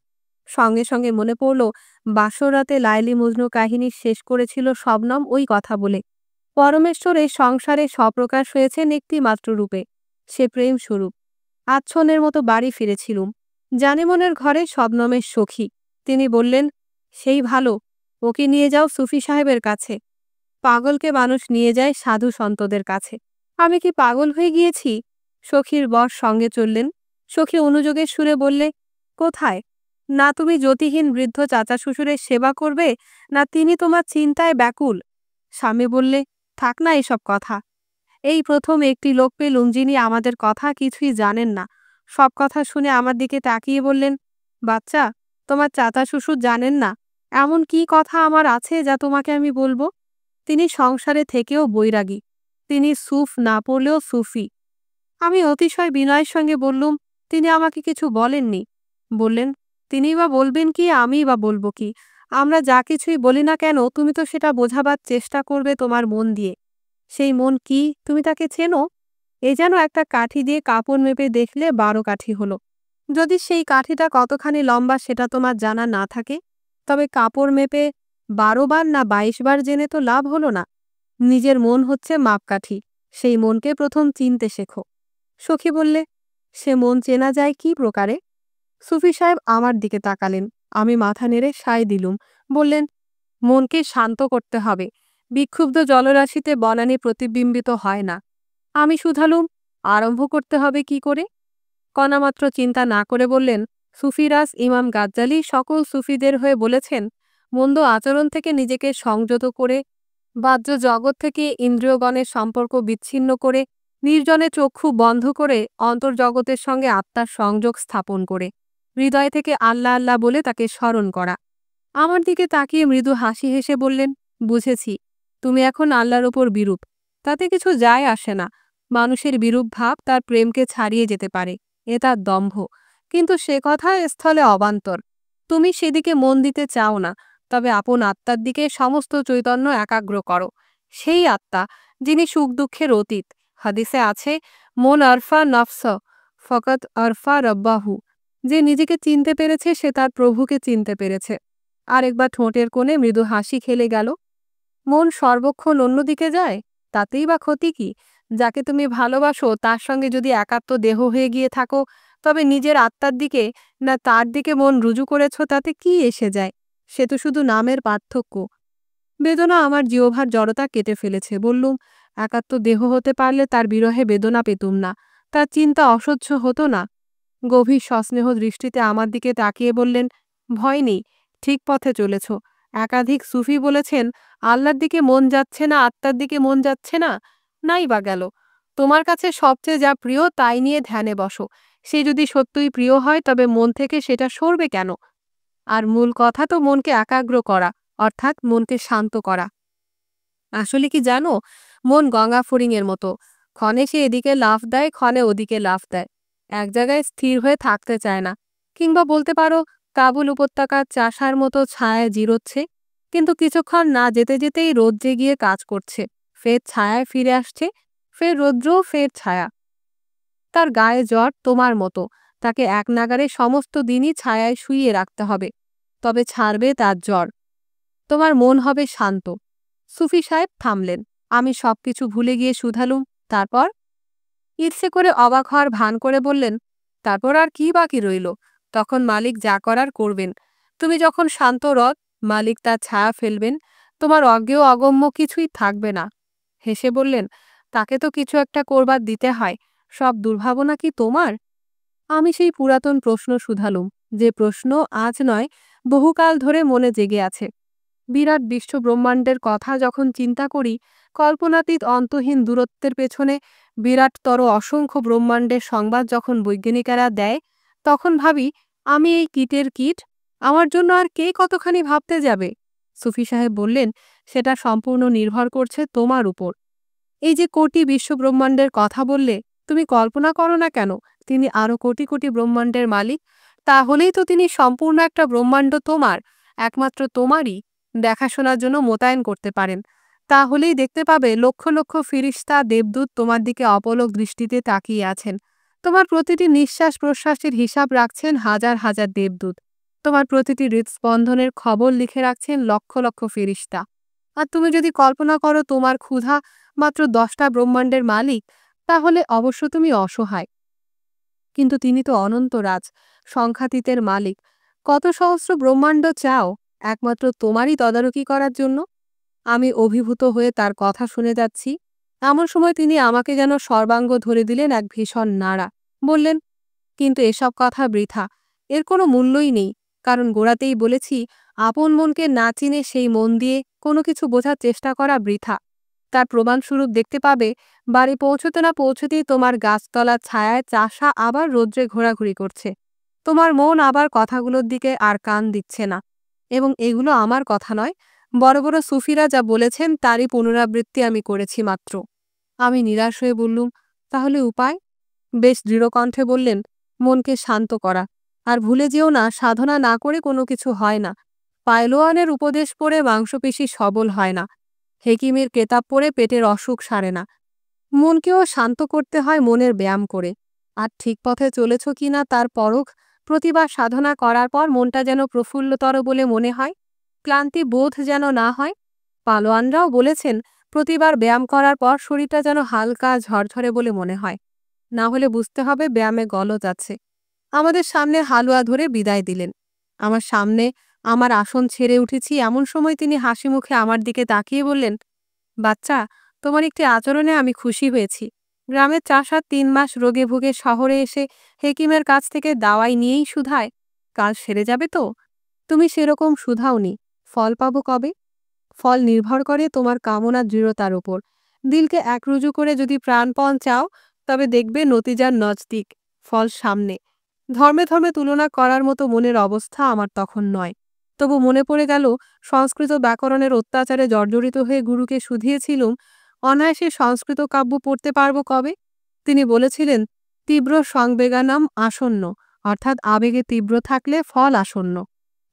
সঙ্গে সঙ্গে মনে পড়ল বাসরাতে লাইলি মজনু কাহিনী শেষ করেছিল শবনম ওই কথা বলে। পরমেশ্বর এই সংসারে স্বপ্রকাশ হয়েছেন একটি মাত্র রূপে, সে প্রেম স্বরূপ। আচ্ছন্নের মতো বাড়ি ফিরেছিলুম। জানেমনের ঘরে শবনমের সখী। তিনি বললেন, সেই ভালো, ওকে নিয়ে যাও সুফি সাহেবের কাছে। পাগলকে মানুষ নিয়ে যায় সাধু সন্তদের কাছে। আমি কি পাগল হয়ে গিয়েছি? সখীর বর সঙ্গে চললেন। সখী অনুযোগের সুরে বললে, কোথায়? না তুমি জ্যোতিহীন বৃদ্ধ চাচা শ্বশুরের সেবা করবে, না তিনি তোমার চিন্তায় ব্যাকুল? স্বামী বললে, থাক না এসব কথা। এই প্রথম একটি লোক পেলুম যিনি আমাদের কথা কিছুই জানেন না। সব কথা শুনে আমার দিকে তাকিয়ে বললেন, বাচ্চা, তোমার চাচা শ্বশুর জানেন না এমন কি কথা আমার আছে যা তোমাকে আমি বলবো? তিনি সংসারে থেকেও বৈরাগী। তিনি সুফ না পড়লেও সুফি। আমি অতিশয় বিনয়ের সঙ্গে বললুম, তিনি আমাকে কিছু বলেননি। বললেন, তিনিই বা বলবেন কি, আমিই বা বলবো কি? আমরা যা কিছুই বলি না কেন, তুমি তো সেটা বোঝাবার চেষ্টা করবে তোমার মন দিয়ে। সেই মন কি, তুমি তাকে চেনো? এ যেন একটা কাঠি দিয়ে কাপড় মেপে দেখলে 12 কাঠি হলো। যদি সেই কাঠিটা কতখানি লম্বা সেটা তোমার জানা না থাকে, তবে কাপড় মেপে 12 বার না 22 বার জেনে তো লাভ হলো না। নিজের মন হচ্ছে মাপকাঠি, সেই মনকে প্রথম চিনতে শেখো। সখী বললে, সে মন চেনা যায় কি প্রকারে? সুফি সাহেব আমার দিকে তাকালেন। আমি মাথা নেড়ে সায় দিলুম। বললেন, মনকে শান্ত করতে হবে। বিক্ষুব্ধ জলরাশিতে বনানী প্রতিবিম্বিত হয় না। আমি শুধালুম, আরম্ভ করতে হবে কি করে? কণামাত্র চিন্তা না করে বললেন, সুফিরাজ ইমাম গাজ্জালি সকল সুফিদের হয়ে বলেছেন, মন্দ আচরণ থেকে নিজেকে সংযত করে, বাহ্য জগৎ থেকে ইন্দ্রিয়গণের সম্পর্ক বিচ্ছিন্ন করে, নির্জনে চক্ষু বন্ধ করে, অন্তর্জগতের সঙ্গে আত্মার সংযোগ স্থাপন করে, হৃদয় থেকে আল্লাহ আল্লাহ বলে তাকে স্মরণ করা। আমার দিকে তাকিয়ে মৃদু হাসি হেসে বললেন, বুঝেছি, তুমি এখন আল্লাহর ওপর বিরূপ। তাতে কিছু যায় আসে না। মানুষের বিরূপ ভাব তার প্রেমকে ছাড়িয়ে যেতে পারে, এ তার দম্ভ। কিন্তু সে কথা স্থলে অবান্তর। তুমি সেদিকে মন দিতে চাও না, তবে আপন আত্মার দিকে সমস্ত চৈতন্য একাগ্র করো। সেই আত্মা যিনি সুখ দুঃখের অতীত। হাদিসে আছে, মন আরফা নফস ফকত আরফা রব্বাহু। যে নিজেকে চিনতে পেরেছে সে তার প্রভুকে চিনতে পেরেছে। আরেকবার ঠোঁটের কোণে মৃদু হাসি খেলে গেল। মন সর্বক্ষণ অন্যদিকে যায়, তাতেই বা ক্ষতি কি? যাকে তুমি ভালোবাসো তার সঙ্গে যদি একাত্ম দেহ হয়ে গিয়ে থাকো, তবে নিজের আত্মার দিকে না তার দিকে মন রুজু করেছ, তাতে কি এসে যায়? সে তো শুধু নামের পার্থক্য। বেদনা আমার জিহ্বার জড়তা কেটে ফেলেছে। বললুম, একাত্ম দেহ হতে পারলে তার বিরহে বেদনা পেতুম না, তার চিন্তা অসহ্য হতো না। গভীর সস্নেহ দৃষ্টিতে আমার দিকে তাকিয়ে বললেন, ভয় নেই, ঠিক পথে চলেছ। একাধিক সুফি বলেছেন, আল্লাহর দিকে মন যাচ্ছে না, আত্মার দিকে মন যাচ্ছে না। নাই বা গেল, তোমার কাছে সবচেয়ে যা প্রিয় তাই নিয়ে ধ্যানে বসো। সে যদি সত্যই প্রিয় হয়, তবে মন থেকে সেটা সরবে কেন? আর মূল কথা তো মনকে একাগ্র করা, অর্থাৎ মনকে শান্ত করা। আসলে কি জানো, মন গঙ্গা ফড়িংয়ের মতো। ক্ষণে সে এদিকে লাফ দেয়, ক্ষণে ওদিকে লাফ দেয়। এক জায়গায় স্থির হয়ে থাকতে চায় না। কিংবা বলতে পারো, কাবুল উপত্যকার চাষার মতো ছায়ায় জিরোচ্ছে, কিন্তু কিছুক্ষণ না যেতে যেতেই রৌদ্রে গিয়ে কাজ করছে, ফের ছায়ায় ফিরে আসছে, ফের রৌদ্র, ফের ছায়া। তার গায়ে জ্বর তোমার মতো। তাকে এক নাগারে সমস্ত দিনই ছায়ায় শুইয়ে রাখতে হবে, তবে ছাড়বে তার জ্বর। তোমার মন হবে শান্ত। সুফি সাহেব থামলেন। আমি সবকিছু ভুলে গিয়ে শুধালুম, তারপর? ইচ্ছে করে অবাক হওয়ার ভান করে বললেন, তারপর আর কি বাকি রইল? তখন মালিক যা করার করবেন। তুমি যখন শান্ত রথ, মালিক তার ছায়া ফেলবেন। তোমার অজ্ঞেয় অগম্য কিছুই থাকবে না। হেসে বললেন, তাকে তো কিছু একটা করবার দিতে হয়। সব দুর্ভাবনা কি তোমার? আমি সেই পুরাতন প্রশ্ন শুধালুম, যে প্রশ্ন আজ নয়, বহুকাল ধরে মনে জেগে আছে। বিরাট বিশ্বব্রহ্মাণ্ডের কথা যখন চিন্তা করি, কল্পনাতীত অন্তহীন দূরত্বের পেছনে বিরাটতর অসংখ্য ব্রহ্মাণ্ডের সংবাদ যখন বৈজ্ঞানিকেরা দেয়, তখন ভাবি আমি এই কীটের কীট, আমার জন্য আর কে কতখানি ভাবতে যাবে? সুফি সাহেব বললেন, সেটা সম্পূর্ণ নির্ভর করছে তোমার উপর। এই যে কোটি বিশ্বব্রহ্মাণ্ডের কথা বললে, তুমি কল্পনা করো না কেন তিনি আরও কোটি কোটি ব্রহ্মাণ্ডের মালিক? তাহলেই তো তিনি সম্পূর্ণ একটা ব্রহ্মাণ্ড তোমার, একমাত্র তোমারই দেখাশোনার জন্য মোতায়েন করতে পারেন। তাহলেই দেখতে পাবে লক্ষ লক্ষ ফিরিস্তা দেবদূত তোমার দিকে অপলক দৃষ্টিতে তাকিয়ে আছেন। তোমার প্রতিটি নিঃশ্বাস প্রশ্বাসের হিসাব রাখছেন হাজার হাজার দেবদূত। তোমার প্রতিটি হৃদস্পন্দনের খবর লিখে রাখছেন লক্ষ লক্ষ ফিরিস্তা। আর তুমি যদি কল্পনা করো তোমার ক্ষুধা মাত্র 10টা ব্রহ্মাণ্ডের মালিক, তাহলে অবশ্য তুমি অসহায়। কিন্তু তিনি তো অনন্তরাজ, সংখ্যাতীতের মালিক। কত সহস্র ব্রহ্মাণ্ড চাও একমাত্র তোমারই তদারকি করার জন্য? আমি অভিভূত হয়ে তার কথা শুনে যাচ্ছি, এমন সময় তিনি আমাকে যেন সর্বাঙ্গ ধরে দিলেন এক ভীষণ নাড়া। বললেন, কিন্তু এসব কথা বৃথা, এর কোনো মূল্যই নেই। কারণ গোড়াতেই বলেছি, আপন মনকে না চিনে সেই মন দিয়ে কোনো কিছু বোঝার চেষ্টা করা বৃথা। তার প্রমাণস্বরূপ দেখতে পাবে, বাড়ি পৌঁছতে না পৌঁছতেই তোমার গাছতলার ছায়ায় চাষা আবার রৌদ্রে ঘোরাঘুরি করছে। তোমার মন আবার কথাগুলোর দিকে আর কান দিচ্ছে না। এবং এগুলো আমার কথা নয়, বড় বড় সুফিরা যা বলেছেন তারই পুনরাবৃত্তি আমি করেছি মাত্র। আমি নিরাশ হয়ে বললুম, তাহলে উপায়? বেশ দৃঢ়কণ্ঠে বললেন, মনকে শান্ত করা। আর ভুলে যেও না, সাধনা না করে কোনো কিছু হয় না। পায়লোয়ানের উপদেশ পড়ে মাংসপেশি সবল হয় না। হেকিমের কেতাব পড়ে পেটের অসুখ সারে না। মনকেও শান্ত করতে হয় মনের ব্যায়াম করে। আর ঠিক পথে চলেছ কি না তার পরখ প্রতিবার সাধনা করার পর মনটা যেন প্রফুল্লতর বলে মনে হয়, ক্লান্তি বোধ যেন না হয়। পালোয়ানরাও বলেছেন, প্রতিবার ব্যায়াম করার পর শরীরটা যেন হালকা ঝরঝরে বলে মনে হয়। না হলে বুঝতে হবে ব্যায়ামে গলদ আছে। আমাদের সামনে হালুয়া ধরে বিদায় দিলেন। আমার সামনে আমার আসন ছেড়ে উঠেছি এমন সময় তিনি হাসি মুখে আমার দিকে তাকিয়ে বললেন, বাচ্চা, তোমার একটি আচরণে আমি খুশি হয়েছি। গ্রামের চাষা 3 মাস রোগে ভুগে শহরে এসে হেকিমের কাছ থেকে দাওয়াই নিয়েই শুধায়, কাল সেরে যাবে তো? তুমি সেরকম শুধাওনি। ফল পাবো কবে? ফল নির্ভর করে তোমার কামনা দৃঢ়তার উপর। দিলকে একরুজু করে যদি প্রাণপণ চাও, তবে দেখবে নতিজার নজদিক, ফল সামনে। ধর্মে ধর্মে তুলনা করার মতো মনের অবস্থা আমার তখন নয়। তবু মনে পড়ে গেল, সংস্কৃত ব্যাকরণের অত্যাচারে জর্জরিত হয়ে গুরুকে শুধিয়েছিলুম, অনায়াসে সংস্কৃত কাব্য পড়তে পারব কবে? তিনি বলেছিলেন, তীব্র সংবেগানাম আসন্ন, অর্থাৎ আবেগে তীব্র থাকলে ফল আসন্ন।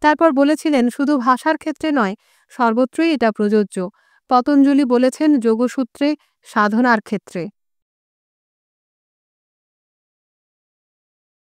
তারপর বলেছিলেন, শুধু ভাষার ক্ষেত্রে নয়, সর্বত্রই এটা প্রযোজ্য। পতঞ্জলি বলেছেন যোগসূত্রে, সাধনার ক্ষেত্রে।